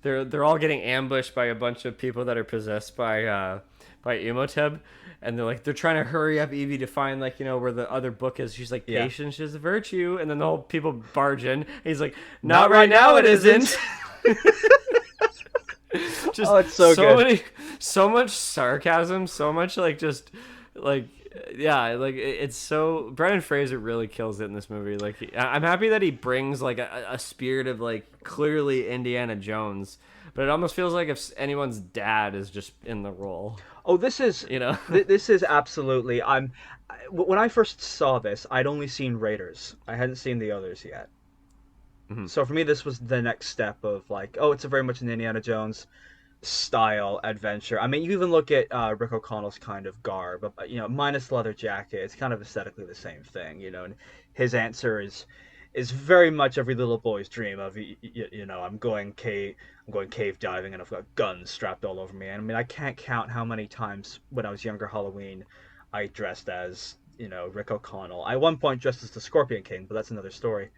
they're all getting ambushed by a bunch of people that are possessed by Emotep, and they're trying to hurry up Evie to find where the other book is. She's like, Yeah. patience is a virtue, and then the whole people barge in. He's like, not right now, it isn't. Just Oh, it's so good. so much sarcasm, so much it's so Brendan Fraser really kills it in this movie. Like I'm happy that he brings like a spirit of like clearly Indiana Jones, but it almost feels like if anyone's dad is just in the role. Oh, this is this is absolutely. When I first saw this, I'd only seen Raiders. I hadn't seen the others yet. Mhm. So for me, this was the next step of like, oh, it's a very much an Indiana Jones style adventure. I mean, you even look at Rick O'Connell's kind of garb, minus the leather jacket. It's kind of aesthetically the same thing, and his answer is very much every little boy's dream of I'm going cave diving and I've got guns strapped all over me. And I mean, I can't count how many times when I was younger Halloween I dressed as Rick O'Connell. I at one point dressed as the Scorpion King, but that's another story.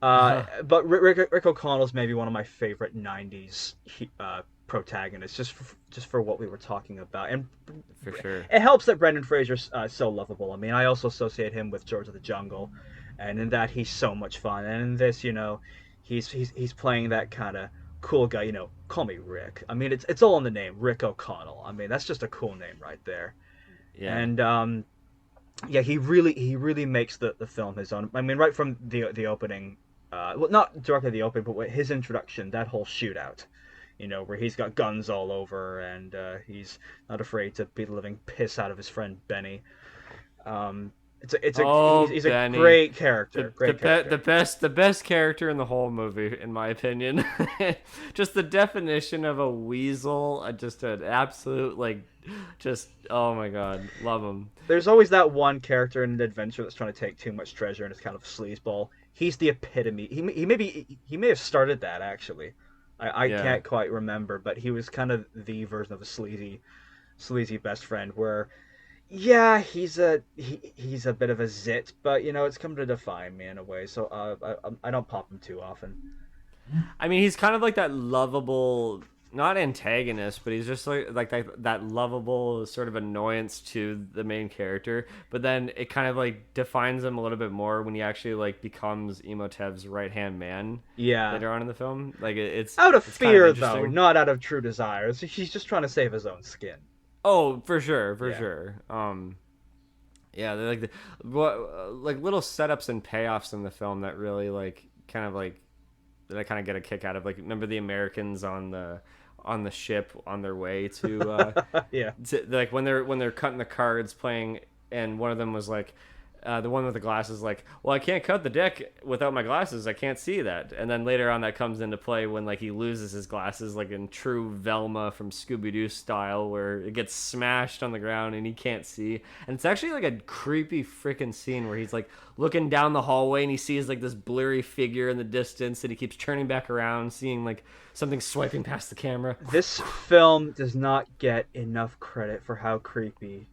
But Rick O'Connell's maybe one of my favorite '90s protagonists, just for what we were talking about, and For sure. it helps that Brendan Fraser's so lovable. I mean, I also associate him with George of the Jungle, and in that he's so much fun. And in this, he's playing that kind of cool guy. Call me Rick. I mean, it's all in the name, Rick O'Connell. I mean, that's just a cool name right there. Yeah. And yeah, he really makes the film his own. I mean, right from the opening, well, not directly the opening, but his introduction, that whole shootout, where he's got guns all over and he's not afraid to beat the living piss out of his friend Benny. Um, Oh, he's a Benny, great character, the great character. the best character in the whole movie, in my opinion. Just the definition of a weasel, just an absolute like, just oh my god, love him. There's always that one character in an adventure that's trying to take too much treasure and is kind of a sleazeball. He's the epitome. He may have started that actually. I Yeah. can't quite remember, but he was kind of the version of a sleazy best friend where yeah, he's a bit of a zit, but it's come to define me in a way. So I don't pop him too often. I mean, he's kind of like that lovable, not antagonist, but he's just like that lovable sort of annoyance to the main character. But then it kind of like defines him a little bit more when he actually like becomes Emotev's right hand man Yeah, later on in the film. Like out of it's kind of fear though, interesting. not out of true desire. He's just trying to save his own skin. Oh, for sure, for Yeah. sure. Yeah, they're like what like little setups and payoffs in the film that really like kind of like that I kind of get a kick out of. Like, remember the Americans on the ship on their way Yeah. like when they're cutting the cards playing, and one of them was like. The one with the glasses, like, well, I can't cut the deck without my glasses. I can't see that. And then later on, that comes into play when like he loses his glasses, like in true Velma from Scooby Doo style, where it gets smashed on the ground and he can't see. And it's actually like a creepy freaking scene where he's like looking down the hallway and he sees like this blurry figure in the distance, and he keeps turning back around, seeing like something swiping past the camera. This film does not get enough credit for how creepy,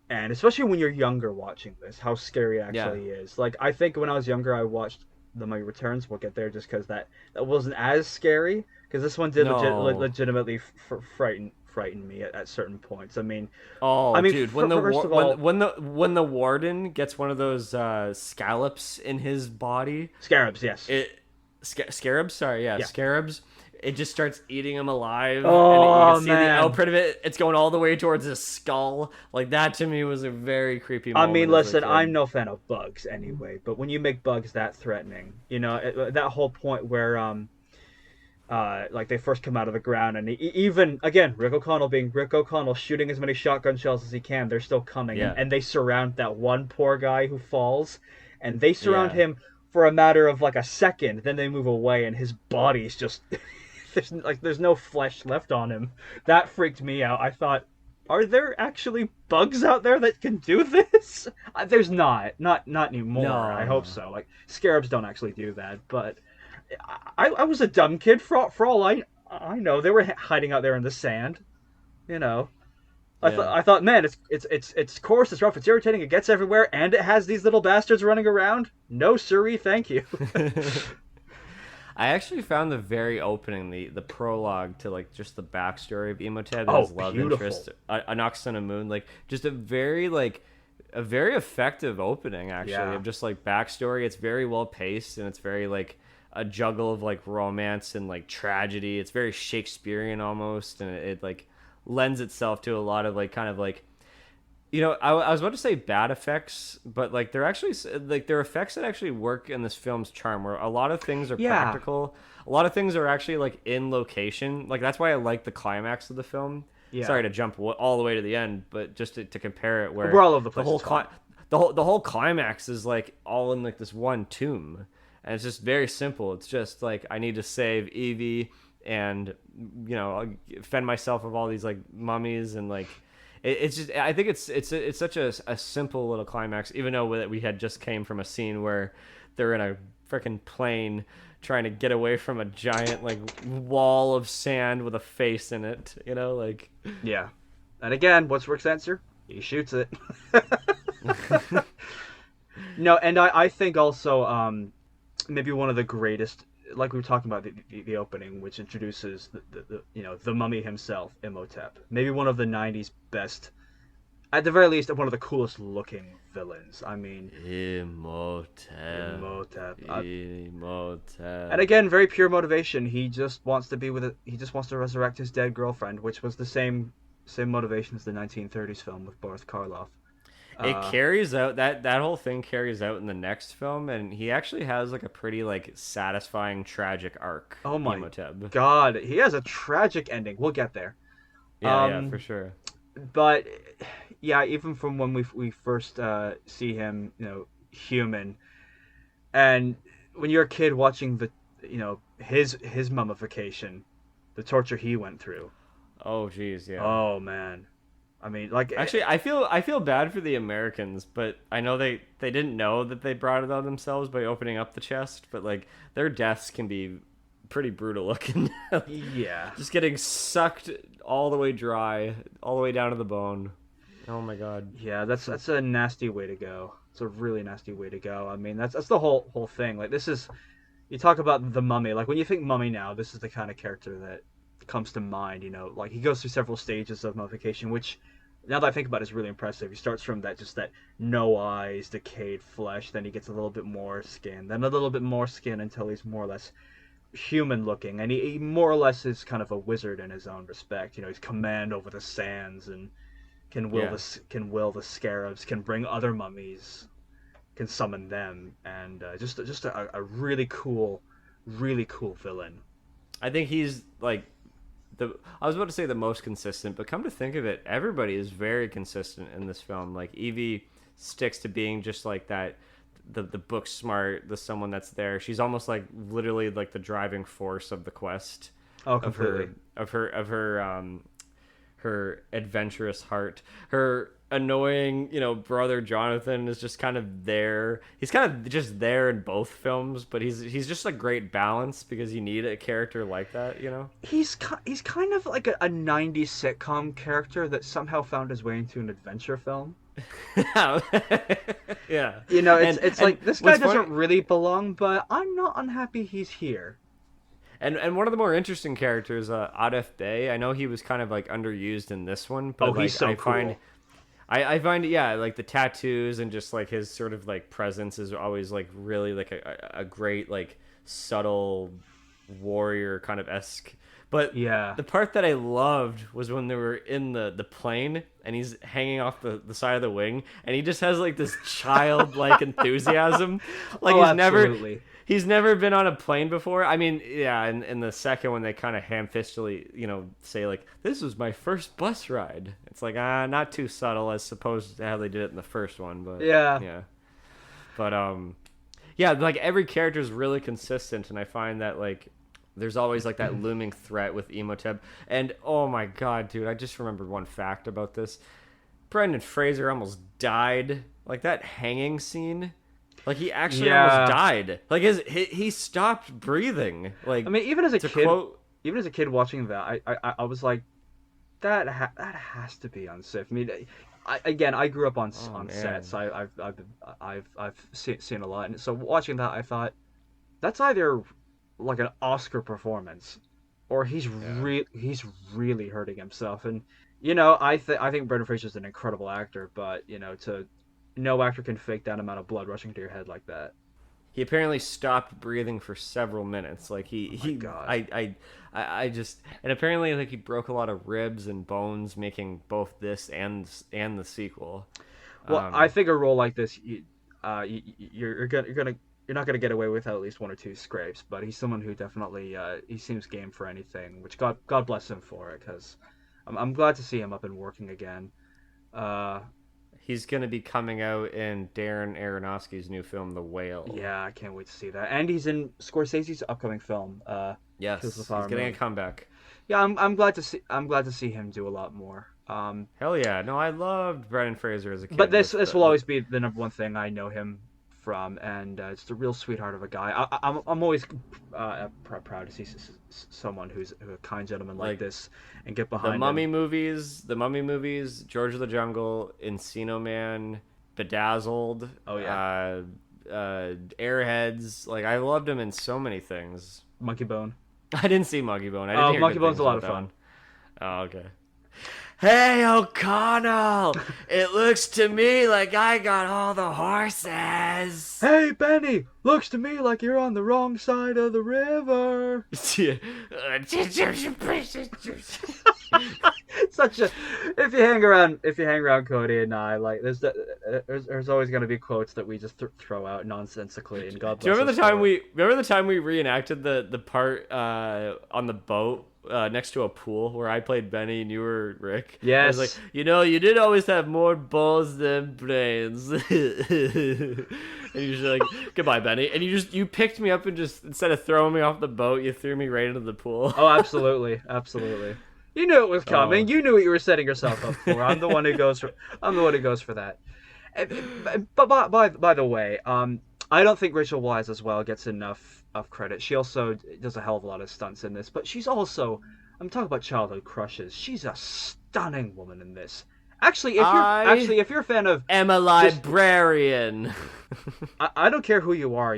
and especially when you're younger watching this, how scary it Yeah, actually is. Like I think when I was younger, I watched The Mummy Returns. We'll get there just because that wasn't as scary. Because this one did no. legitimately frighten me at certain points. I Oh, mean, dude, when the first of when all, when the warden gets one of those scallops in his body, scarabs, yes, it scarabs. Sorry, yeah, yeah. scarabs. It just starts eating him alive, and you can Oh see the man, output of it. It's going all the way towards his skull. Like that to me was a very creepy I mean, moment as a listen, I'm kid. no fan of bugs anyway, but when you make bugs that threatening, that whole point where like they first come out of the ground, and even again, Rick O'Connell being Rick O'Connell, shooting as many shotgun shells as he can, they're still coming, and, Yeah, and they surround that one poor guy who falls, and they surround yeah. him for a matter of like a second, then they move away, and his body's just there's no flesh left on him. That freaked me out. I thought, are there actually bugs out there that can do this? There's not anymore. I No, hope no. so. Like scarabs don't actually do that, but I was a dumb kid for all I know. They were hiding out there in the sand. You know, Yeah. I thought, man, it's coarse, it's rough, it's irritating, it gets everywhere, and it has these little bastards running around. No, siree, thank you. I actually found the very opening, the prologue to like just the backstory of Imhotep and Oh, his love beautiful. interest, Anox on a Moon, like just a very effective opening actually Yeah, of just like backstory. It's very well paced, and it's very like a juggle of like romance and like tragedy. It's very Shakespearean almost, and it like lends itself to a lot of like kind of like I was about to say bad effects, but like they're actually like they're effects that actually work in this film's charm, where a lot of things are yeah, practical, a lot of things are actually like in location. Like that's why I like the climax of the film. yeah. Sorry to jump all the way to the end, but just to compare it, We're where all over the the place. whole It's fine. the whole climax is like all in like this one tomb, and it's just very simple. It's just like I need to save Evie, and I'll fend myself of all these like mummies, and like it's just I think it's such a simple little climax, even though we had just came from a scene where they're in a freaking plane trying to get away from a giant like wall of sand with a face in it, like Yeah. And again, what's Rick's answer? He shoots it. No, and I think also maybe one of the greatest, like we were talking about the opening, which introduces the mummy himself, Imhotep. Maybe one of the '90s best, at the very least, one of the coolest looking villains. I mean, Imhotep, Imhotep. And Imhotep. again, very pure motivation. He just wants to be with it. He just wants to resurrect his dead girlfriend, which was the same motivation as the 1930s film with Boris Karloff. It carries out that whole thing carries out in the next film, and he actually has like a pretty like satisfying tragic arc. Oh my Emotep. God, he has a tragic ending. We'll get there. Yeah, for sure. But yeah, even from when we first see him, human, and when you're a kid watching his mummification, the torture he went through. Oh, geez, yeah. Oh man, I mean, like Actually, I feel bad for the Americans, but I know they didn't know that they brought it on themselves by opening up the chest, but like their deaths can be pretty brutal looking. yeah, Just getting sucked all the way dry, all the way down to the bone. Oh my god. yeah, that's a nasty way to go. It's a really nasty way to go. I mean, that's the whole thing. Like this is you talk about the mummy. Like when you think mummy now, this is the kind of character that comes to mind. Like he goes through several stages of mummification, which now that I think about it, is really impressive. He starts from that no eyes, decayed flesh. Then he gets a little bit more skin, then a little bit more skin until he's more or less human looking, and he more or less is kind of a wizard in his own respect. He's command over the sands and Yeah. can will the scarabs, can bring other mummies, can summon them, and just a really cool villain. I think he's like I was about to say the most consistent, but come to think of it, everybody is very consistent in this film. Like Evie sticks to being just like that, the book smart, the someone that's there. She's almost like literally like the driving force of the quest. Oh, completely. Her adventurous heart. Her annoying, brother Jonathan is just kind of there. He's kind of just there in both films, but he's just a great balance because you need a character like that. He's kind of like a 90s sitcom character that somehow found his way into an adventure film. Yeah. It's like this guy doesn't funny, really belong, but I'm not unhappy he's here. and one of the more interesting characters, Arif Bey. I know he was kind of like underused in this one, but He's so cool. I find yeah, like the tattoos and just like his sort of like presence is always like really like a great like subtle warrior kind of esque. But Yeah. the part that I loved was when they were in the plane and he's hanging off the side of the wing and he just has like this childlike enthusiasm. Like Absolutely. he's never been on a plane before. I mean, yeah, in the second one they kind of ham-fistedly, say like, this was my first bus ride. It's like, not too subtle as opposed to how they did it in the first one, but Yeah. yeah. But yeah, like every character is really consistent, and I find that like there's always like that looming threat with Emotep. And oh my god, dude, I just remembered one fact about this. Brendan Fraser almost died. Like that hanging scene. Like he actually almost died. Like he stopped breathing. Like I mean, even as a kid, quote, watching that, I was like, that has to be unsafe. I mean, I grew up on sets. I've seen a lot, and so watching that, I thought that's either like an Oscar performance, or he's really hurting himself. And I think Brendan Fraser's an incredible actor, but no actor can fake that amount of blood rushing to your head like that. he apparently stopped breathing for several minutes. Like God. I just, and apparently like he broke a lot of ribs and bones making both this and the sequel. Well, I think a role like this, you're not gonna get away with at least one or two scrapes. But he's someone who definitely he seems game for anything, which God bless him for it, because I'm glad to see him up and working again. He's going to be coming out in Darren Aronofsky's new film, The Whale. Yeah, I can't wait to see that. And he's in Scorsese's upcoming film. Yes, he's getting a comeback. Yeah, I'm glad to see him do a lot more. Hell yeah! No, I loved Brendan Fraser as a kid. But this will always be the number one thing I know him from, and it's a real sweetheart of a guy. I'm always proud to see someone who's a kind gentleman like this and get behind the Mummy movies, George of the Jungle, Encino Man, Bedazzled. Oh yeah. Airheads. Like I loved him in so many things. Monkey Bone. I didn't see Monkey Bone. I didn't hear Monkey good Bone's things a lot of about fun. that one. Oh, okay. Hey, O'Connell! It looks to me like I got all the horses. Hey, Benny! Looks to me like you're on the wrong side of the river. Such a if you hang around Cody and I, like there's always gonna be quotes that we just throw out nonsensically, and God Do you bless remember us the time for it. we reenacted the part on the boat next to a pool where I played Benny and you were Rick? I was like, Yes. you did always have more balls than brains. And you're just like, goodbye, Benny. And you picked me up and just instead of throwing me off the boat, you threw me right into the pool. Oh, absolutely, absolutely. You knew it was coming. Oh, You knew what you were setting yourself up for. I'm the one who goes for that. But by the way, I don't think Rachel Wise as well gets enough of credit. She also does a hell of a lot of stunts in this, but she's also, I'm talking about childhood crushes. She's a stunning woman in this. I If you're a fan of am a just, librarian. I don't care who you are,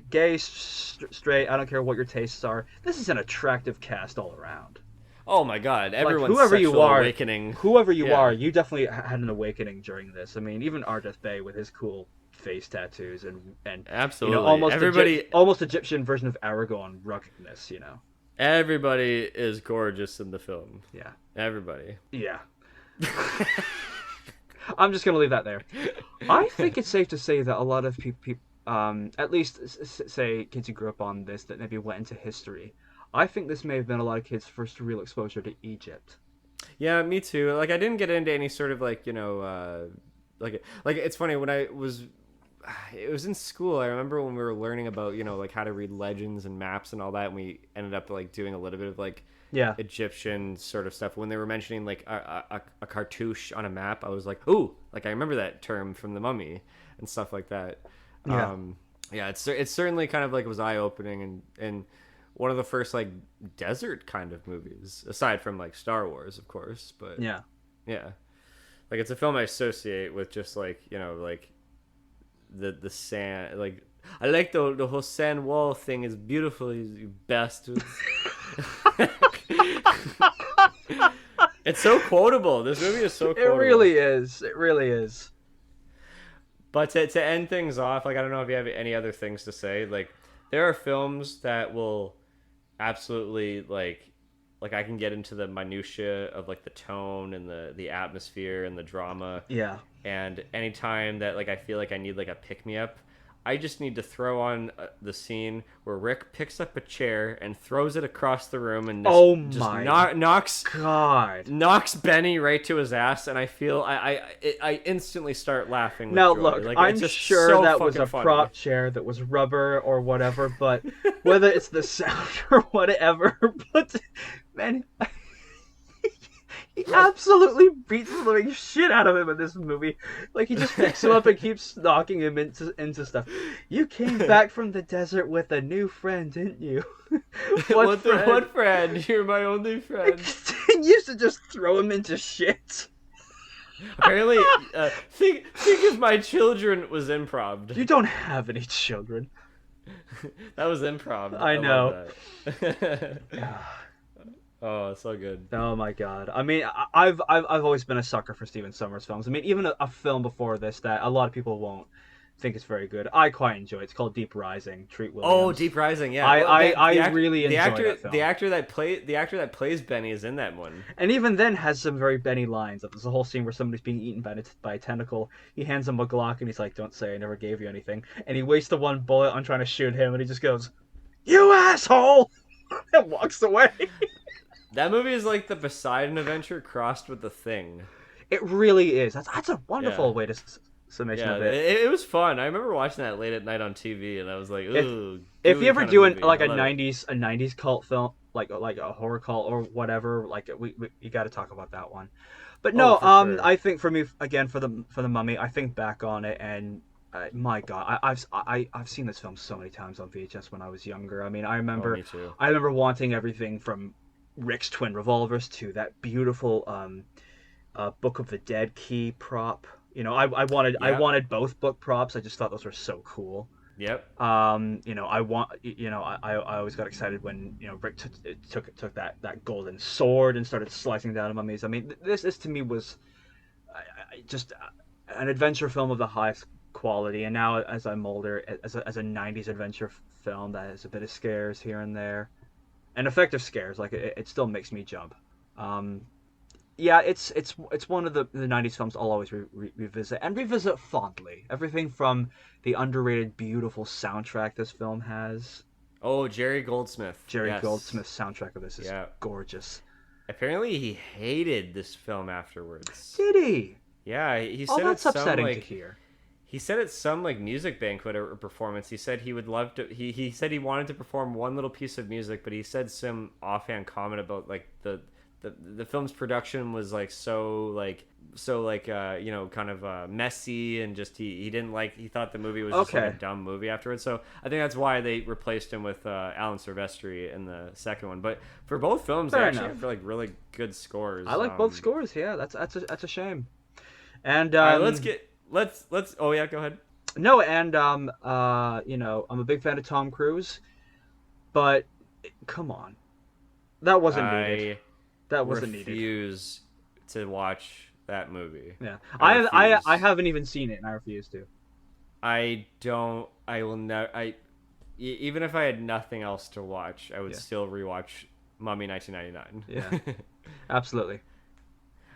gay, straight. I don't care what your tastes are. This is an attractive cast all around. Oh my God! Like Everyone's sexual awakening. whoever you Yeah, are, you definitely had an awakening during this. I mean, even Ardeth Bay with his cool face tattoos and absolutely. Everybody, almost Egyptian version of Aragon ruggedness. everybody is gorgeous in the film. Yeah, Everybody. yeah. I'm just gonna leave that there. I think it's safe to say that a lot of people, at least say kids who grew up on this, that maybe went into history. I think this may have been a lot of kids' first real exposure to Egypt. Yeah, me too. Like I didn't get into any sort of like it's funny when it was in school. I remember when we were learning about like how to read legends and maps and all that, and we ended up like doing a little bit of like Yeah, Egyptian sort of stuff. When they were mentioning like a cartouche on a map, I was like, ooh, like I remember that term from the Mummy and stuff like that. yeah. Yeah, it's certainly kind of like was eye opening and one of the first like desert kind of movies aside from like Star Wars, of course. But Yeah. yeah, like it's a film I associate with just like like the sand. Like I like the whole sand wall thing is beautiful, you bastards. It's so quotable. This movie is so It quotable. really is. It really is. But to end things off, like I don't know if you have any other things to say. Like there are films that will absolutely like I can get into the minutia of like the tone and the atmosphere and the drama. Yeah. And anytime that like I feel like I need like a pick me up, I just need to throw on the scene where Rick picks up a chair and throws it across the room and Oh just my God. knocks Benny right to his ass, and I feel I instantly start laughing with Now joy. look, Like I'm it's just sure so that was fucking a funny. prop chair that was rubber or whatever, but whether it's the sound or whatever, but man, he absolutely beats the living shit out of him in this movie. Like he just picks him up and keeps knocking him into stuff. You came back from the desert with a new friend, didn't you? What friend? You're my only friend. He used to just throw him into shit. Apparently, think if my children was improv. You don't have any children. That was improv. I know. Love that. Oh, so good. Oh my God! I mean, I've always been a sucker for Stephen Sommers films. I mean, even a film before this that a lot of people won't think is very good. I quite enjoy it. It's called Deep Rising. Treat Williams. Oh, Deep Rising, yeah. I really enjoy that film. The actor that plays Benny is in that one. And even then has some very Benny lines. There's a whole scene where somebody's being eaten by a tentacle. He hands him a Glock and he's like, "Don't say I never gave you anything." And he wastes the one bullet on trying to shoot him, and he just goes, "You asshole!" and walks away. That movie is like the Poseidon Adventure crossed with The Thing. It really is. That's a wonderful way to summation of it. It was fun. I remember watching that late at night on TV, and I was like, "Ooh." If you ever do like a '90s, '90s cult film, like a horror cult or whatever, like we got to talk about that one. But no, sure. I think for me again for the Mummy, I think back on it and my God, I've seen this film so many times on VHS when I was younger. I mean, I remember me too. I remember wanting everything from Rick's twin revolvers to that beautiful Book of the Dead key prop. I wanted both book props. I just thought those were so cool. Yep. I always got excited when Rick took that golden sword and started slicing down mummies. I mean, this to me was just an adventure film of the highest quality. And now, as I'm older, as a '90s adventure film that has a bit of scares here and there, and effective scares. Like it still makes me jump. Um, yeah, it's one of the '90s films I'll always revisit and revisit fondly. Everything from the underrated, beautiful soundtrack this film has. Oh, Jerry Goldsmith. Jerry Yes. Goldsmith's soundtrack of this is Yeah. gorgeous. Apparently, he hated this film afterwards. Did he? Yeah, he Oh, said that's it's some upsetting to like hear. he said it's some like music banquet or performance. He said he would love to. He said he wanted to perform one little piece of music, but he said some offhand comment about like the film's production was like kind of messy, and just he didn't like, he thought the movie was just like a dumb movie afterwards. So I think that's why they replaced him with Alan Silvestri in the second one. But for both films, Fair they actually enough. have like really good scores. I like both scores. Yeah, that's a shame. And All right, let's. Oh yeah, go ahead. no, and I'm a big fan of Tom Cruise, but come on, that wasn't needed. I That wasn't needed. refuse to watch that movie. Yeah, I refuse. I haven't even seen it, and I refuse to. I don't. I will never. Even if I had nothing else to watch, I would still rewatch Mummy 1999. Yeah, absolutely.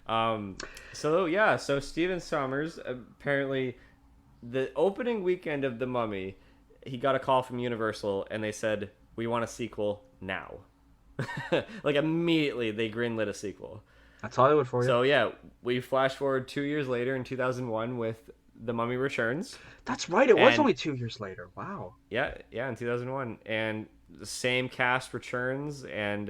So Stephen Sommers, apparently the opening weekend of The Mummy, he got a call from Universal and they said, "We want a sequel now." Like immediately they greenlit a sequel. That's Hollywood for you. So yeah, we flash forward 2 years later in 2001 with The Mummy Returns. That's right. It was And- only 2 years later. Wow. Yeah, in 2001, and the same cast returns, and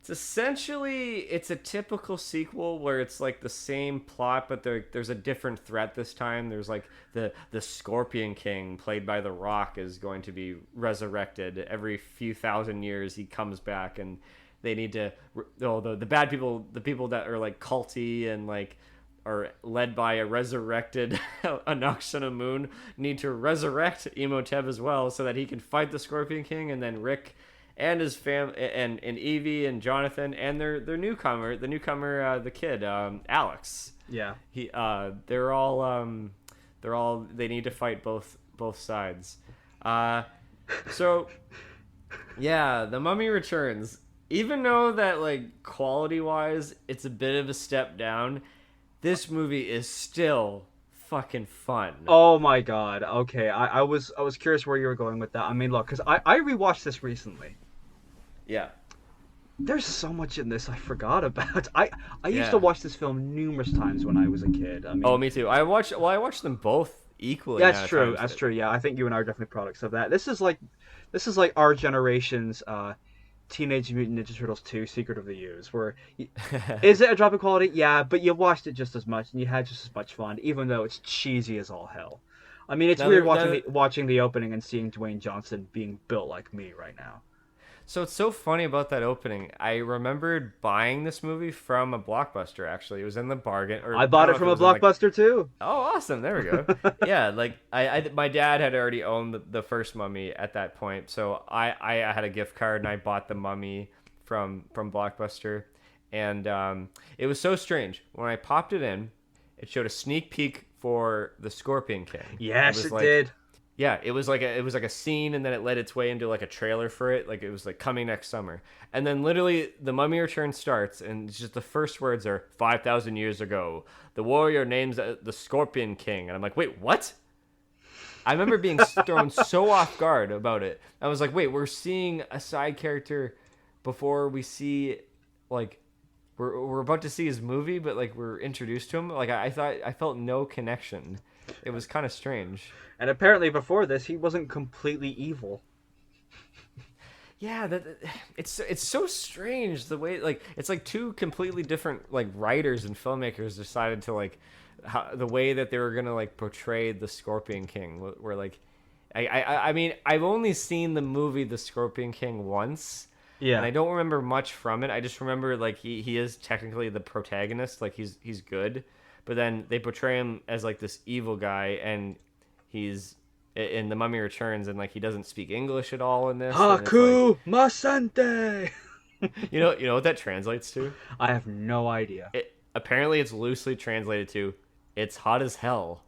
it's a typical sequel where it's like the same plot, but there's a different threat this time. There's like the Scorpion King, played by The Rock, is going to be resurrected every few thousand years. He comes back, and they need to. The bad people, the people that are like culty and like are led by a resurrected Moon, need to resurrect Imhotep as well, so that he can fight the Scorpion King, and then Rick and his and Evie and Jonathan and their newcomer, the kid, Alex. Yeah. They're all they need to fight both sides. So yeah, The Mummy Returns. Even though that like quality wise it's a bit of a step down, this movie is still fucking fun. Oh my god. Okay, I was curious where you were going with that. I mean, look, because I rewatched this recently. Yeah. There's so much in this I forgot about. I used Yeah. to watch this film numerous times when I was a kid. I mean, Oh, me too. I watched them both equally. that's amount of true. times. That's true. Yeah, I think you and I are definitely products of that. This is like our generation's Teenage Mutant Ninja Turtles 2: Secret of the Ooze, where is it a drop in quality? Yeah, but you watched it just as much and you had just as much fun, even though it's cheesy as all hell. I mean, it's weird watching the opening and seeing Dwayne Johnson being built like me right now. So it's so funny about that opening. I remembered buying this movie from a Blockbuster. Actually, it was in the bargain. Or I bought don't it know from a if was in, Blockbuster too. Oh, awesome! There we go. Yeah, like my dad had already owned the first Mummy at that point, so I had a gift card and I bought the Mummy from Blockbuster, and it was so strange when I popped it in. It showed a sneak peek for the Scorpion King. Yes, it like, did. Yeah, it was like a scene, and then it led its way into like a trailer for it. Like it was like coming next summer, and then literally The Mummy Returns starts, and it's just the first words are 5,000 years ago. The warrior names the Scorpion King, and I'm like, wait, what? I remember being thrown so off guard about it. I was like, wait, we're seeing a side character before we see like we're about to see his movie, but like we're introduced to him. Like I felt no connection. It was kind of strange. And apparently before this, he wasn't completely evil. Yeah, it's so strange the way like it's like two completely different like writers and filmmakers decided to like the way that they were gonna like portray the Scorpion King. Where like I mean I've only seen the movie The Scorpion King once. Yeah. And I don't remember much from it. I just remember like he is technically the protagonist, like he's good, but then they portray him as like this evil guy, and he's in The Mummy Returns, and like he doesn't speak English at all in this. Haku Masante. You know what that translates to? I have no idea. Apparently it's loosely translated to "It's hot as hell."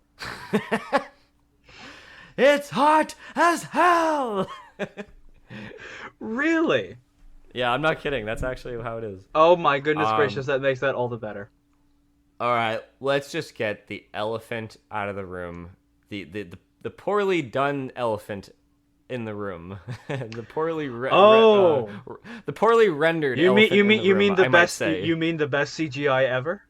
It's hot as hell. Really? Yeah, I'm not kidding. That's actually how it is. Oh my goodness gracious, Um, that makes that all the better. all right, let's just get the elephant out of the room. The poorly done elephant in the room. Oh, The poorly rendered you mean elephant you in mean the you room, mean the I might best you say. mean the best CGI ever?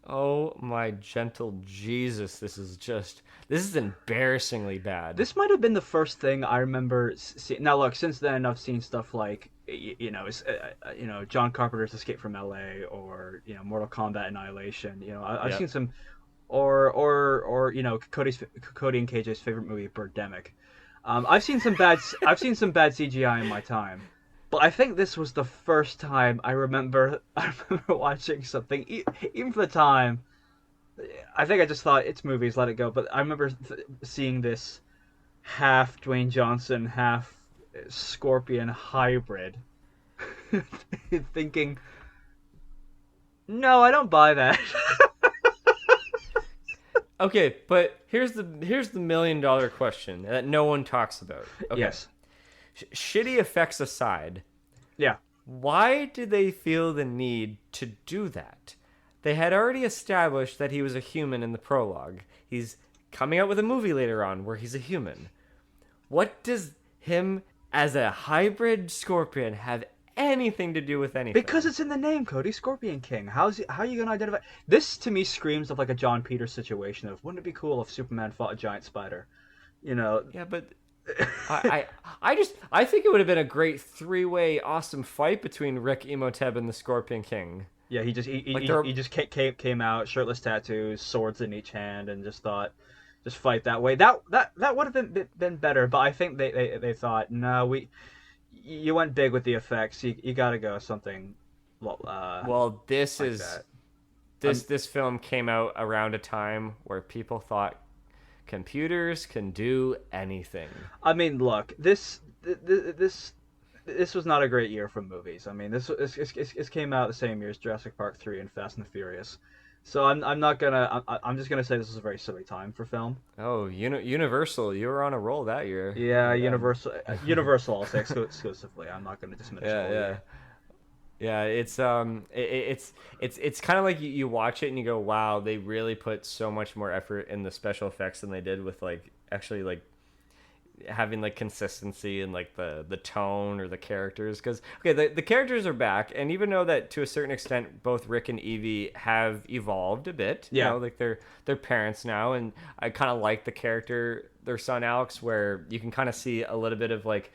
Oh my gentle Jesus, this is embarrassingly bad. This might have been the first thing I remember seeing. Now, look, since then I've seen stuff like John Carpenter's Escape from L.A. or Mortal Kombat Annihilation. I've seen Yep. some, or Cody and KJ's favorite movie, Birdemic. I've seen some bad CGI in my time, but I think this was the first time I remember I remember watching something even for the time. I think I just thought it's movies, let it go. But I remember seeing this half Dwayne Johnson, half Scorpion hybrid, thinking, no, I don't buy that. Okay, but here's the $1 million question that no one talks about. Okay. Yes. Shitty effects aside, Yeah. why did they feel the need to do that? They had already established that he was a human in the prologue. He's coming out with a movie later on where he's a human. What does him as a hybrid scorpion have anything to do with anything? Because it's in the name, Cody, Scorpion King. How are you gonna identify? This to me screams of like a John Peters situation of wouldn't it be cool if Superman fought a giant spider? You know. Yeah, but I think it would have been a great three-way awesome fight between Rick Imhotep and the Scorpion King. Yeah, he just Like he just came out, shirtless tattoos, swords in each hand, and just thought, just fight that way. That would have been better, but I think they thought, no, you went big with the effects. You got to go something, Well, like that. this film came out around a time where people thought computers can do anything. I mean, look, this was not a great year for movies. I mean, this came out the same year as Jurassic Park 3 and Fast and the Furious. So I'm not gonna I'm just gonna say this was a very silly time for film. Oh, Universal, you were on a roll that year. Yeah, Yeah, Universal. I'll say exclusively. I'm not gonna diminish yeah, all yeah. year. Yeah, it's kind of like you watch it and you go, wow, they really put so much more effort in the special effects than they did with like actually like having like consistency and like the tone or the characters. Because okay, the characters are back, and even though that to a certain extent both Rick and Evie have evolved a bit, Yeah. like they're parents now, and I kind of like the character, their son Alex, where you can kind of see a little bit of like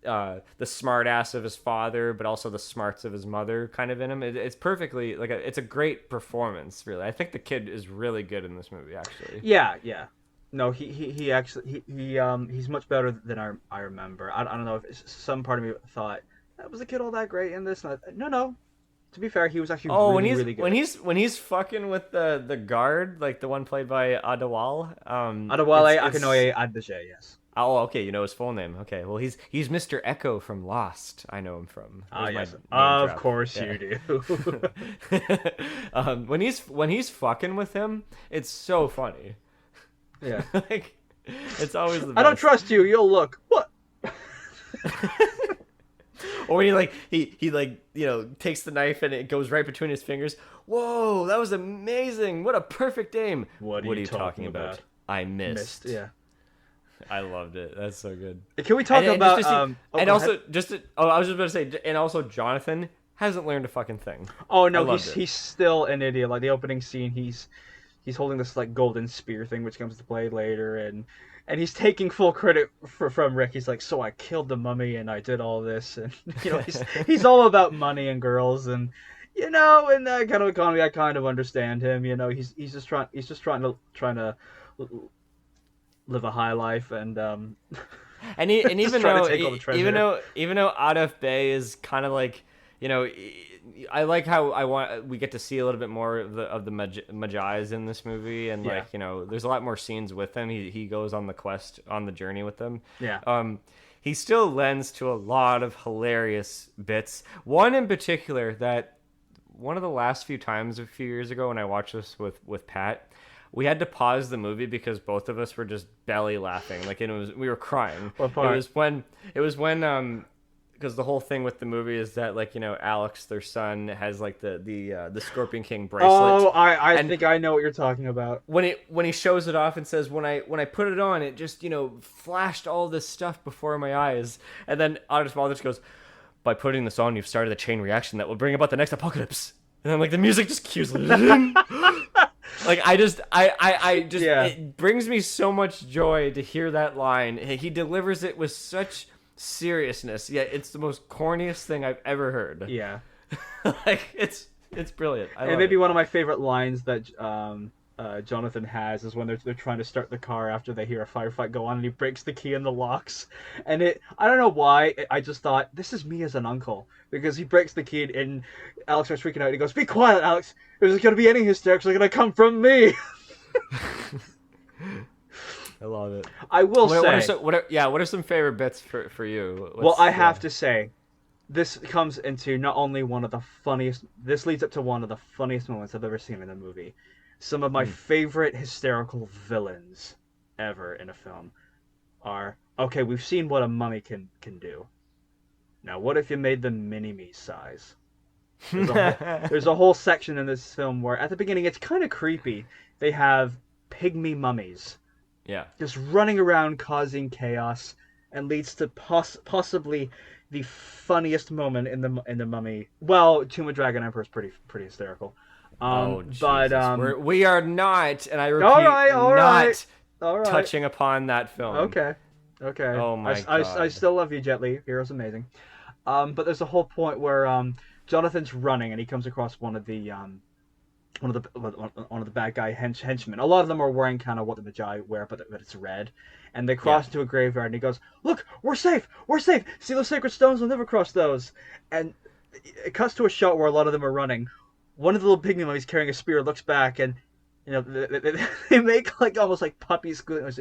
the smart ass of his father, but also the smarts of his mother kind of in him. It's perfectly like it's a great performance, really. I think the kid is really good in this movie, actually. Yeah, yeah. No, he actually he's much better than I remember. I don't know if some part of me thought that was the kid all that great in this. No. To be fair, he was actually Oh, really good. when he's fucking with the guard, like the one played by Adewale. Adewale Akinoye Adeje, yes. Oh, okay, you know his full name. Okay, well he's Mr. Echo from Lost. I know him from. Ah, There's my yes. name Of drop. course Yeah. you do. When he's fucking with him, it's so funny. Yeah. Like it's always the best. I don't trust you. You'll look. What? Or when he like takes the knife and it goes right between his fingers. Whoa, that was amazing! What a perfect aim! What are you talking about? I missed. Yeah. I loved it. That's so good. Can we talk about and also I was just about to say, and also Jonathan hasn't learned a fucking thing. Oh no, I loved it. he's still an idiot. Like the opening scene, he's holding this like golden spear thing, which comes to play later, and he's taking full credit from Rick. He's like, so I killed the mummy and I did all this, and he's all about money and girls, and in that kind of economy, I kind of understand him. He's just trying to live a high life, and And even just trying though to take all the treasure. even though Arif Bey is kind of like I like how we get to see a little bit more of the Magi's in this movie, and Yeah. there's a lot more scenes with them. He goes on the quest, on the journey with them. Yeah. He still lends to a lot of hilarious bits. One in particular that one of the last few times a few years ago when I watched this with Pat, we had to pause the movie because both of us were just belly laughing. Like we were crying. What part? It was when because the whole thing with the movie is that, like, Alex, their son, has like the Scorpion King bracelet. Oh, I and think I know what you're talking about. when he shows it off and says, when I put it on, it just flashed all this stuff before my eyes, and then Honest Mother just goes, by putting this on, you've started a chain reaction that will bring about the next apocalypse. And then, like, the music just cues. Like, I just, Yeah. It brings me so much joy to hear that line. He delivers it with such seriousness, yet it's the most corniest thing I've ever heard. Yeah. Like, it's brilliant. And maybe one of my favorite lines that Jonathan has is when they're trying to start the car after they hear a firefight go on, and he breaks the key in the locks. And I don't know why, I just thought, this is me as an uncle. Because he breaks the key, and Alex starts freaking out, and he goes, "Be quiet, Alex! If there's going to be any hysterics, they're going to come from me!" I love it. I will say... What are some favorite bits for you? I have to say, this comes into not only one of the funniest... This leads up to one of the funniest moments I've ever seen in a movie. Some of my favorite hysterical villains ever in a film are, okay, we've seen what a mummy can do. Now, what if you made them mini-me size? There's a whole section in this film where, at the beginning, it's kind of creepy. They have pygmy mummies. Yeah. Just running around causing chaos, and leads to possibly the funniest moment in the Mummy. Well, Tomb of Dragon Emperor is pretty hysterical. But we are not, and I repeat, all right. touching upon that film. Okay. Oh my God. I still love you, Jet Li. Hero's amazing. But there's a whole point where Jonathan's running, and he comes across one of the bad guy henchmen. A lot of them are wearing kind of what the Magi wear, but it's red. And they cross into a graveyard, and he goes, "Look, we're safe! We're safe! See those sacred stones? We'll never cross those." And it cuts to a shot where a lot of them are running. One of the little pygmy mummies carrying a spear looks back, and they make like almost like puppy squealing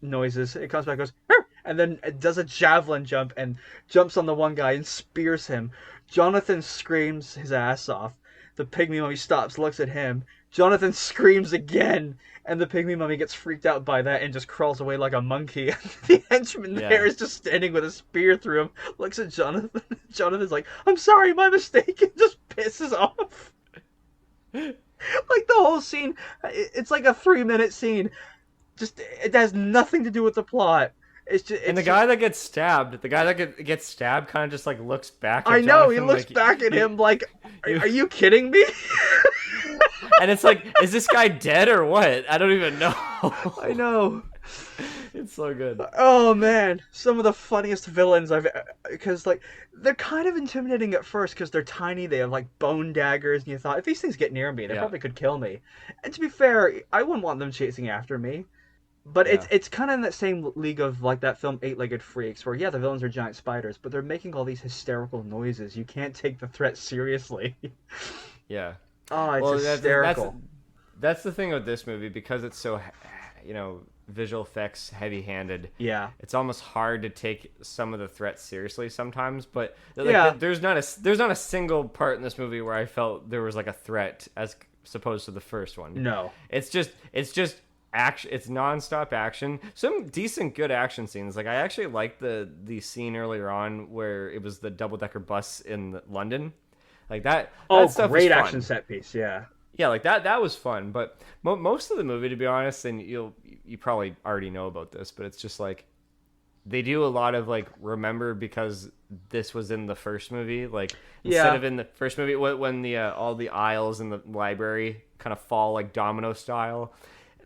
noises. It comes back, goes, "Arr!" And then it does a javelin jump and jumps on the one guy and spears him. Jonathan screams his ass off. The pygmy mummy stops, looks at him. Jonathan screams again, and the pygmy mummy gets freaked out by that and just crawls away like a monkey. The henchman there is just standing with a spear through him, looks at Jonathan. Jonathan's like, "I'm sorry, my mistake," and just pisses off. Like, the whole scene, it's like a 3-minute scene. Just, it has nothing to do with the plot. Guy that gets stabbed, kind of just like looks back at I know, Jonathan, he looks back at him like, are you kidding me? And it's like, is this guy dead or what? I don't even know. I know. It's so good. Oh man, some of the funniest villains because like, they're kind of intimidating at first because they're tiny, they have like bone daggers, and you thought, if these things get near me, they probably could kill me. And to be fair, I wouldn't want them chasing after me. But it's kind of in that same league of like that film Eight-Legged Freaks, where the villains are giant spiders, but they're making all these hysterical noises. You can't take the threat seriously. Yeah. Oh, it's hysterical. That's the thing with this movie, because it's so, visual effects heavy-handed. Yeah. It's almost hard to take some of the threats seriously sometimes. But like, there's not a single part in this movie where I felt there was like a threat as opposed to the first one. No. It's just action. It's non-stop action. Some decent good action scenes. Like, I actually liked the scene earlier on where it was the double-decker bus in London. Like that stuff great was fun. action set piece. Yeah like that was fun. But most of the movie, to be honest, and you probably already know about this, but it's just like they do a lot of like, remember because this was in the first movie, like instead of in the first movie when the all the aisles in the library kind of fall like domino style.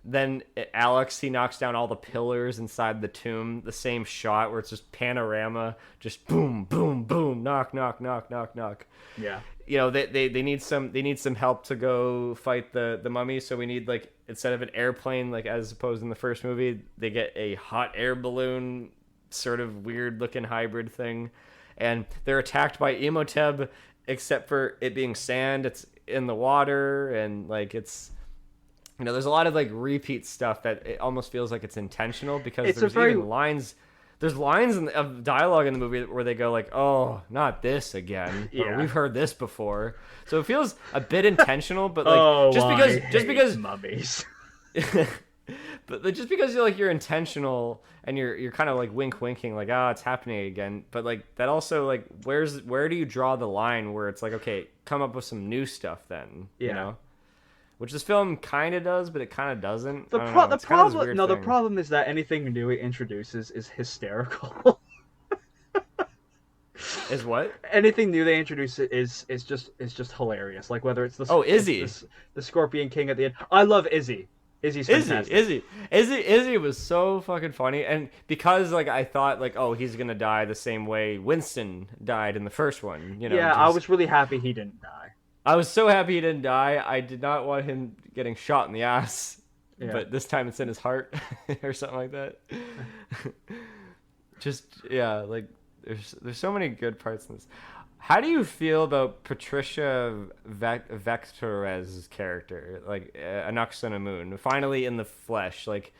Then Alex, he knocks down all the pillars inside the tomb. The same shot where it's just panorama, just boom, boom, boom, knock, knock, knock, knock, knock. Yeah. They need some help to go fight the mummy. So we need, like, instead of an airplane, like as opposed in the first movie, they get a hot air balloon, sort of weird looking hybrid thing, and they're attacked by Imhotep. Except for it being sand, it's in the water, and like it's. There's a lot of like repeat stuff that it almost feels like it's intentional, because even lines. There's lines of dialogue in the movie where they go like, "Oh, not this again." Or, "We've heard this before." So it feels a bit intentional, but like just because mummies. But just because you're intentional and you're kind of like winking like, it's happening again, but like that also like where do you draw the line where it's like, okay, come up with some new stuff then, Yeah. which this film kind of does, but it kind of doesn't. The I don't pro know, the it's kind of this problem weird no the thing. problem is that anything new it introduces is hysterical. Is what? Anything new they introduce is just hilarious. Like whether it's Oh, Izzy. the Scorpion King at the end. I love Izzy. Izzy's Izzy, fantastic. Izzy, Izzy was so fucking funny, and because like I thought like, oh, he's gonna die the same way Winston died in the first one, Yeah, I just was really happy he didn't die. I was so happy he didn't die. I did not want him getting shot in the ass, Yeah. but this time it's in his heart or something like that. Just yeah, like there's so many good parts in this. How do you feel about Patricia Vectorez's character, like Anux on a Moon, finally in the flesh, like,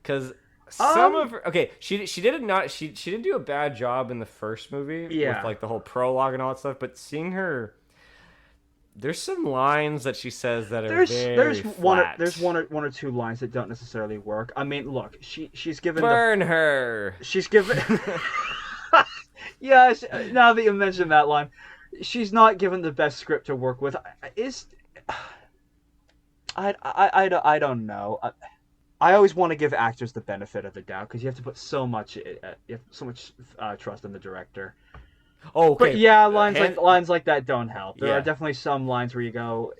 because some of her, okay, she did it not she didn't do a bad job in the first movie with Yeah. like the whole prologue and all that stuff, but seeing her, there's some lines that she says that are very flat. There's one or two lines that don't necessarily work. I mean, look, she's given Burn her. she's given yeah. Now that you mention that line, she's not given the best script to work with. Is I don't know. I always want to give actors the benefit of the doubt because you have to put so much trust in the director. Oh, okay. But yeah, lines like that don't help. There Yeah. are definitely some lines where you go,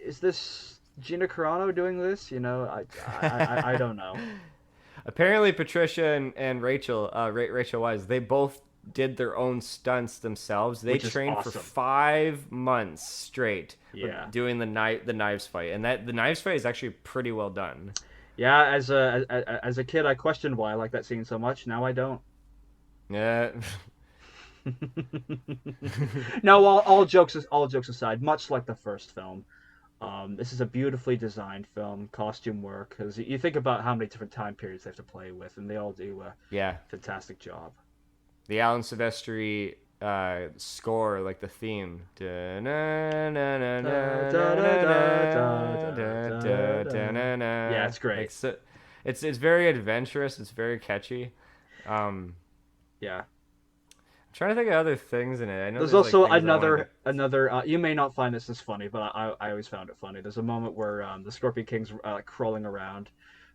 "Is this Gina Carano doing this?" I don't know. Apparently, Patricia and Rachel, Rachel Wise, they both did their own stunts themselves. They Which is trained awesome. for 5 months straight Yeah. doing the knives fight, and the knives fight is actually pretty well done. Yeah, as a kid, I questioned why I like that scene so much. Now I don't. Yeah. No, all jokes aside, much like the first film, this is a beautifully designed film, costume work. Because you think about how many different time periods they have to play with, and they all do a Yeah. fantastic job. The Alan Silvestri score, like the theme. Yeah, it's great. It's very adventurous. It's very catchy. Yeah. I'm trying to think of other things in it. I know There's like, also things I wanted another. You may not find this as funny, but I always found it funny. There's a moment where the Scorpion King's crawling around,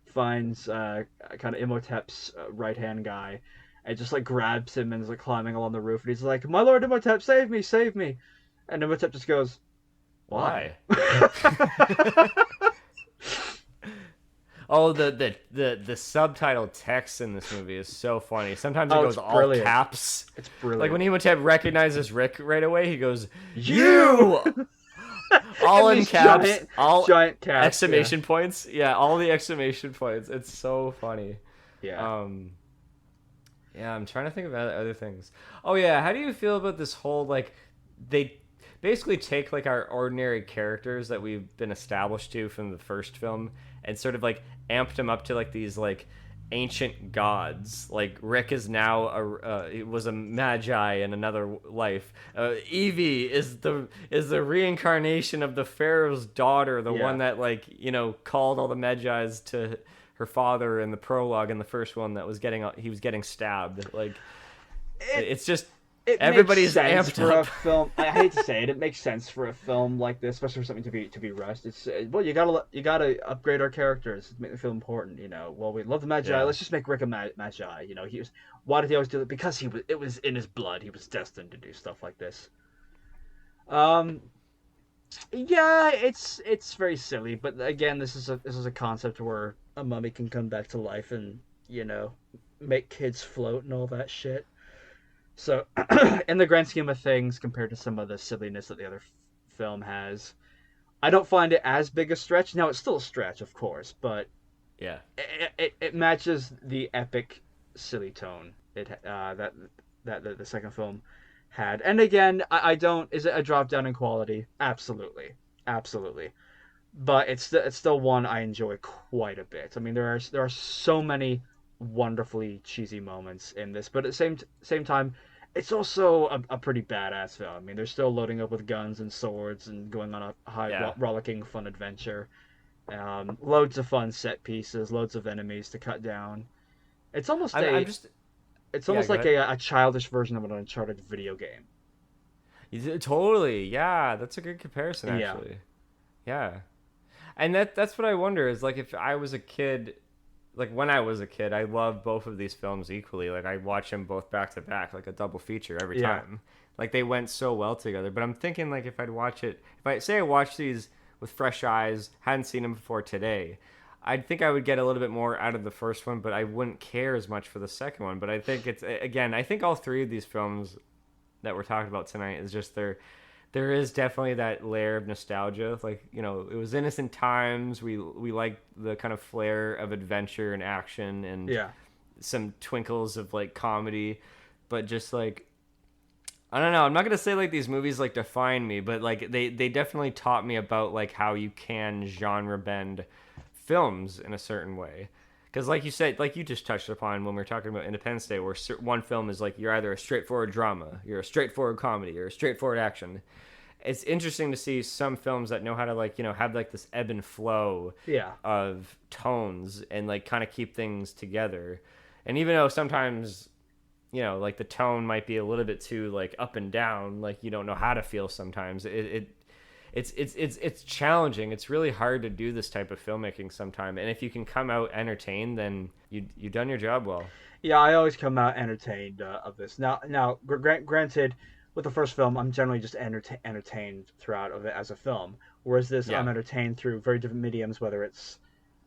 finds kind of Imhotep's right hand guy, and just like grabs him and is like climbing along the roof, and he's like, "My Lord Imhotep, save me, save me!" And Imhotep just goes, "Why?" Oh, the subtitle text in this movie is so funny. Sometimes it Oh, goes it's all brilliant. caps. It's brilliant. Like when Imhotep recognizes Rick right away, he goes, You! all And in these caps, all giant caps, exclamation points. Yeah, all the exclamation points. It's so funny. Yeah. Yeah, I'm trying to think of other things. Oh yeah, how do you feel about this whole like they basically take like our ordinary characters that we've been established to from the first film and sort of like amped them up to like these like ancient gods. Like Rick is now it was a magi in another life. Evie is the reincarnation of the pharaoh's daughter, the one that like called all the magi's to her father in the prologue in the first one that was he was getting stabbed. Like it's just everybody's makes sense amped for up. a film. I hate to say it, it makes sense for a film like this, especially for something to be rushed. It's well, you gotta upgrade our characters, make them feel important. Well, we love the Magi. Yeah. Let's just make Rick a Magi. Why did he always do it? Because it was in his blood. He was destined to do stuff like this. Yeah, it's very silly, but again, this is a concept where a mummy can come back to life and make kids float and all that shit. So, in the grand scheme of things, compared to some of the silliness that the other film has, I don't find it as big a stretch. Now, it's still a stretch, of course, but Yeah. it matches the epic, silly tone that the second film had. And again, I don't. Is it a drop down in quality? Absolutely, absolutely. But it's still one I enjoy quite a bit. I mean, there are so many wonderfully cheesy moments in this, but at the same time, it's also a pretty badass film. I mean, they're still loading up with guns and swords and going on a high rollicking fun adventure. Loads of fun set pieces, loads of enemies to cut down. It's almost I'm a just it's yeah. almost Go like ahead. a childish version of an Uncharted video game. Totally. Yeah, that's a good comparison Yeah, actually. Yeah. And that's what I wonder is like if I was a kid, like when I was a kid, I loved both of these films equally. Like I watch them both back to back, like a double feature every yeah, time. Like they went so well together. But I'm thinking like if I'd watch it, if I say I watched these with fresh eyes, hadn't seen them before today, I think I would get a little bit more out of the first one, but I wouldn't care as much for the second one. But I think it's again, I think all three of these films that we're talking about tonight is just there is definitely that layer of nostalgia. Like it was innocent times. We like the kind of flair of adventure and action and yeah. some twinkles of like comedy, but just like I don't know. I'm not gonna say like these movies like define me, but like they definitely taught me about like how you can genre bend films in a certain way. Because like you said, like you just touched upon when we were talking about Independence Day, where one film is like you're either a straightforward drama, you're a straightforward comedy, you're a straightforward action. It's interesting to see some films that know how to like have like this ebb and flow Yeah. of tones and like kind of keep things together. And even though sometimes like the tone might be a little bit too like up and down, like you don't know how to feel sometimes. It's challenging. It's really hard to do this type of filmmaking sometimes. And if you can come out entertained, then you done your job well. Yeah, I always come out entertained of this. Now, granted, with the first film, I'm generally just entertained throughout of it as a film. Whereas this, Yeah. I'm entertained through very different mediums, whether it's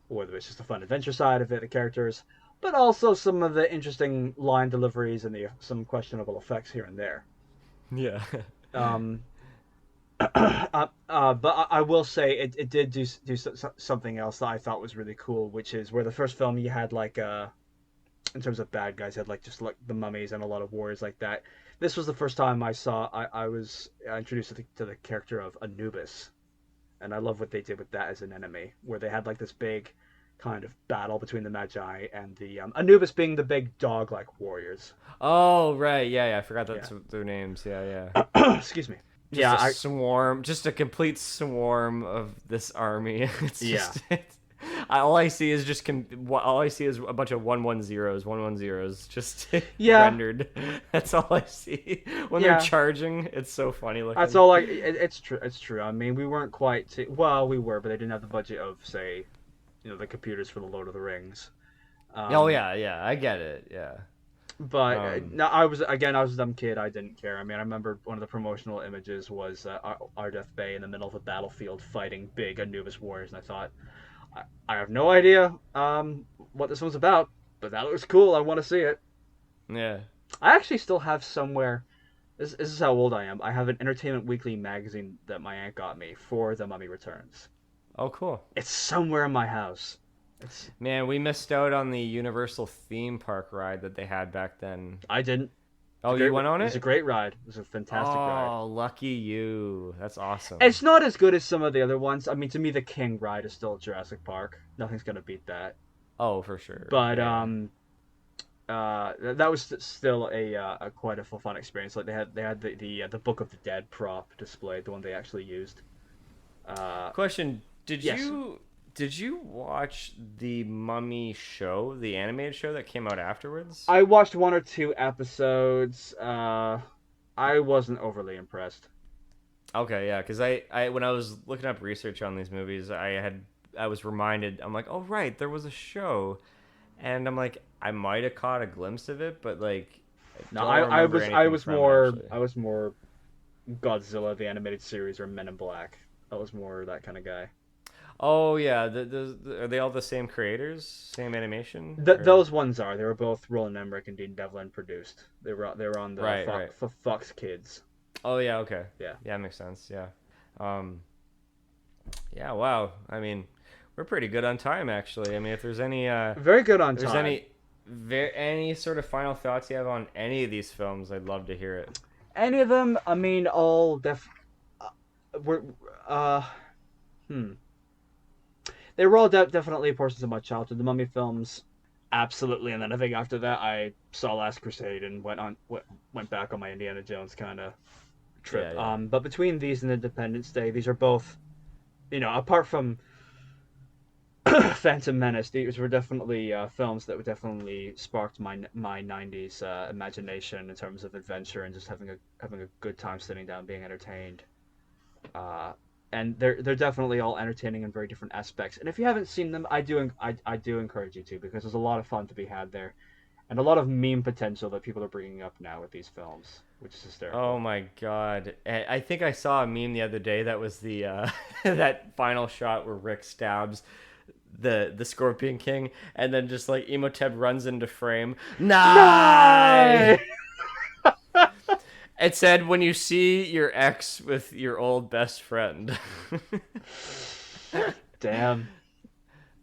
just the fun adventure side of it, the characters, but also some of the interesting line deliveries and some questionable effects here and there. Yeah. Um, but I will say it did do something else that I thought was really cool, which is where the first film you had like in terms of bad guys, had like just like the mummies and a lot of warriors like that. This was the first time I was introduced to the character of Anubis, and I love what they did with that as an enemy, where they had like this big kind of battle between the Magi and the Anubis being the big dog-like warriors. Oh, right. Yeah, yeah. I forgot Yeah. that's their names. Yeah, yeah. Excuse me. Just Yeah, a I swarm, just a complete swarm of this army. It's yeah. just all I see is all I see is a bunch of 110s just Yeah, rendered. That's all I see when they're yeah. charging. It's so funny That's looking. all. It's true. It's true. I mean, we weren't quite. Well, we were, but they didn't have the budget of, say, the computers for the Lord of the Rings. Oh Um, yeah, yeah, I get it. Yeah. but Um, no, I was a dumb kid. I didn't care. I mean, I remember one of the promotional images was Ardeth Bay in the middle of a battlefield fighting big Anubis warriors, and I thought, I have no idea what this one's about, but that looks cool. I want to see it. yeah. I actually still have somewhere. This is how old I am. I have an Entertainment Weekly magazine that my aunt got me for The Mummy Returns. Oh, cool. It's somewhere in my house. It's Man, we missed out on the Universal theme park ride that they had back then. I didn't. Oh, you went on It was a it? great ride. It was a fantastic ride. Oh, lucky you. That's awesome. It's not as good as some of the other ones. I mean, to me, the King ride is still Jurassic Park. Nothing's gonna beat that. Oh, for sure. But Yeah. that was still a quite a fun experience. Like they had the Book of the Dead prop displayed, the one they actually used. Uh, Question: yes, did you watch the Mummy show, the animated show that came out afterwards? I watched one or two episodes. I wasn't overly impressed. Okay, yeah, because I when I was looking up research on these movies, I was reminded. I'm like, oh right, there was a show, and I'm like, I might have caught a glimpse of it, but like, I No, don't remember I anything was from it more actually. Godzilla the animated series or Men in Black. I was more that kind of guy. Oh yeah, are they all the same creators, same animation, or Those ones are. They were both Roland Emmerich and Dean Devlin produced. They were on the right, right. Fox Kids. Oh yeah, okay, Yeah. yeah, makes sense. Yeah, um, yeah. Wow, I mean, we're pretty good on time actually. I mean, if Very good on there's time. any sort of final thoughts you have on any of these films, I'd love to hear it. Any of them, I mean, all uh, were uh hmm. They were all definitely portions of my childhood. The Mummy films, absolutely, and then I think after that I saw Last Crusade and went back on my Indiana Jones kind of Yeah, trip. yeah, But between these and Independence Day, these are both, apart from Phantom Menace. These were definitely films that would definitely sparked my '90s imagination in terms of adventure and just having a good time sitting down, being entertained. Uh, and they're definitely all entertaining in very different aspects. And if you haven't seen them, I do encourage you to, because there's a lot of fun to be had there, and a lot of meme potential that people are bringing up now with these films, which is Oh hysterical. my god. I think I saw a meme the other day that was the that final shot where Rick stabs the Scorpion King and then just like Emotep runs into frame. No! Nice. It said when you see your ex with your old best friend. Damn,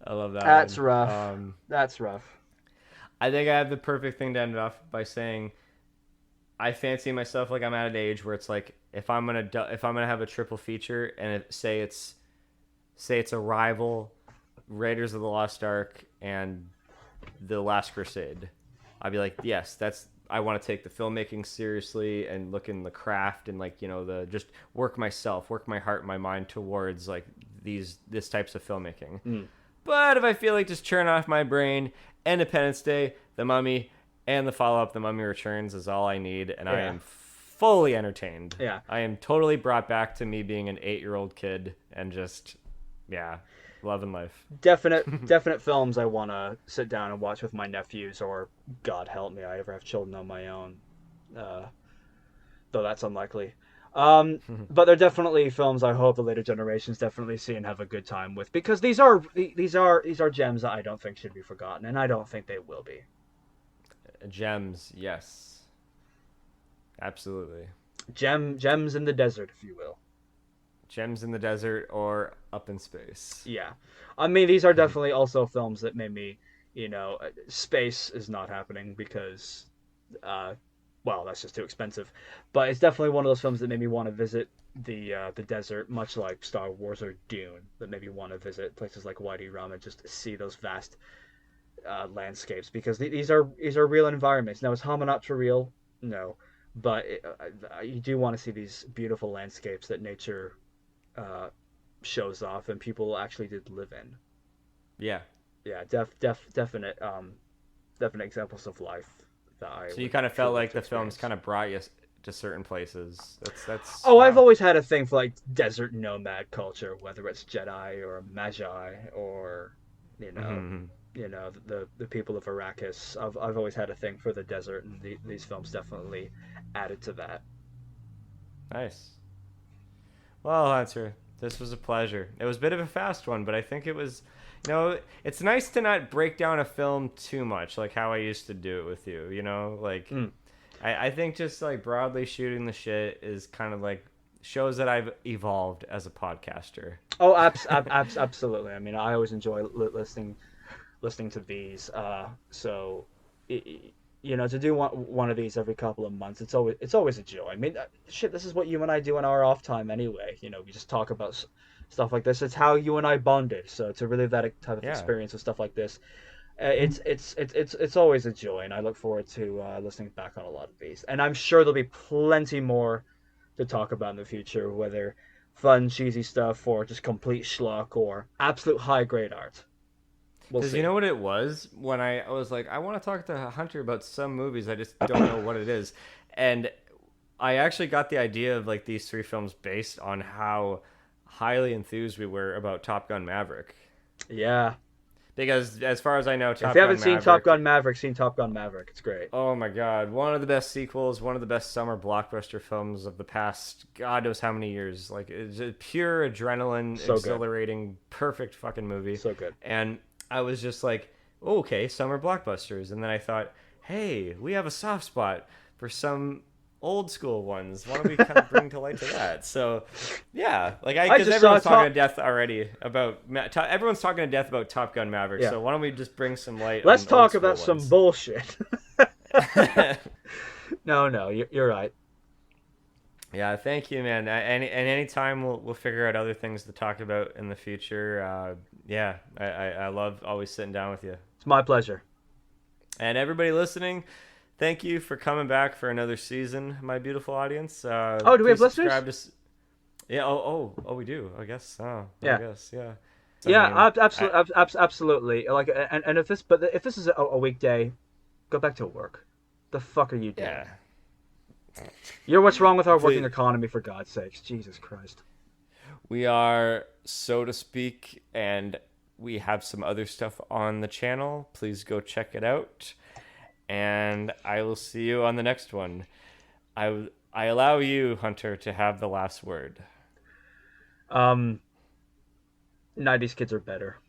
I love that that's one. rough. That's rough. I think I have the perfect thing to end it off by saying I fancy myself like I'm at an age where it's like if I'm gonna have a triple feature and say it's Arrival, Raiders of the Lost Ark, and The Last Crusade, I'd be like, yes, that's I want to take the filmmaking seriously and look in the craft and like the just work my heart, and my mind towards like this types of filmmaking. Mm. But if I feel like just turn off my brain, Independence Day, The Mummy, and the follow up, The Mummy Returns, is all I need, and I Yeah, am fully entertained. yeah. I am totally brought back to me being an 8-year-old kid and just, yeah, loving life. Definite films I want to sit down and watch with my nephews, or God help me, I ever have children on my own. Uh, though that's unlikely. But they're definitely films I hope the later generations definitely see and have a good time with, because these are gems that I don't think should be forgotten, and I don't think they will be. Gems, yes, absolutely. Gems in the desert, if you will. Gems in the desert or up in space. Yeah, I mean, these are definitely also films that made me, space is not happening because, uh, well, that's just too expensive. But it's definitely one of those films that made me want to visit the desert, much like Star Wars or Dune, that made me want to visit places like Wadi Rum and just see those vast landscapes, because these are real environments. Now, is Hamanoptera real? No, but you do want to see these beautiful landscapes that nature uh, shows off and people actually did live in. Yeah. Yeah, definite examples of life that I So you would kind of felt truly like like to the films experience. kind of brought you to certain places. That's Oh, I've wow. always had a thing for like desert nomad culture, whether it's Jedi or Magi or you know, Hmm. the people of Arrakis. I've always had a thing for the desert, and these films definitely added to that. Nice. Well, Hunter, this was a pleasure. It was a bit of a fast one, but I think it was, it's nice to not break down a film too much, like how I used to do it with you. Like Mm. I think just like broadly shooting the shit is kind of like shows that I've evolved as a podcaster. Oh, absolutely. I mean, I always enjoy listening to these. So, to do one of these every couple of months, it's always a joy. I mean, shit, this is what you and I do in our off time anyway. We just talk about stuff like this. It's how you and I bonded. So to relive that type of Yeah. experience with stuff like this, it's always a joy, and I look forward to listening back on a lot of these. And I'm sure there'll be plenty more to talk about in the future, whether fun, cheesy stuff, or just complete schlock, or absolute high grade art. We'll Because you see. know what it was when I was like, I want to talk to Hunter about some movies. I just don't know what it is. And I actually got the idea of like these three films based on how highly enthused we were about Top Gun Maverick. Yeah. Because as far as I know, If you Top haven't Gun seen Top Gun Maverick, Maverick, seen Top Gun Maverick. It's great. oh my god, one of the best sequels, one of the best summer blockbuster films of the past god knows how many years. Like it's a pure adrenaline, So good. exhilarating, perfect fucking movie. So good. And I was just like, oh, okay, summer blockbusters. And then I thought, hey, we have a soft spot for some old school ones. Why don't we kind of bring to light to that? So, yeah, like I because just saw everyone's talking to Top. death already about everyone's talking to death about Top Gun Maverick. Yeah. So why don't we just bring some light Let's on old talk school about some ones? bullshit. No, you're right. Yeah, thank you, man. And anytime we'll figure out other things to talk about in the future. Yeah, I love always sitting down with you. It's my pleasure. And everybody listening, thank you for coming back for another season, my beautiful audience. Oh, do we have Please listeners? subscribe to. Yeah. Oh. We do. I guess. Oh. I Yeah. guess. Yeah. I mean, I absolutely. Like, and if this is a weekday, go back to work. The fuck are you doing? yeah. You're what's wrong with our working Please, economy, for God's sakes. Jesus Christ. we are, so to speak, and we have some other stuff on the channel. Please go check it out. And I will see you on the next one. I allow you, Hunter, to have the last word. Um, 90s kids are better.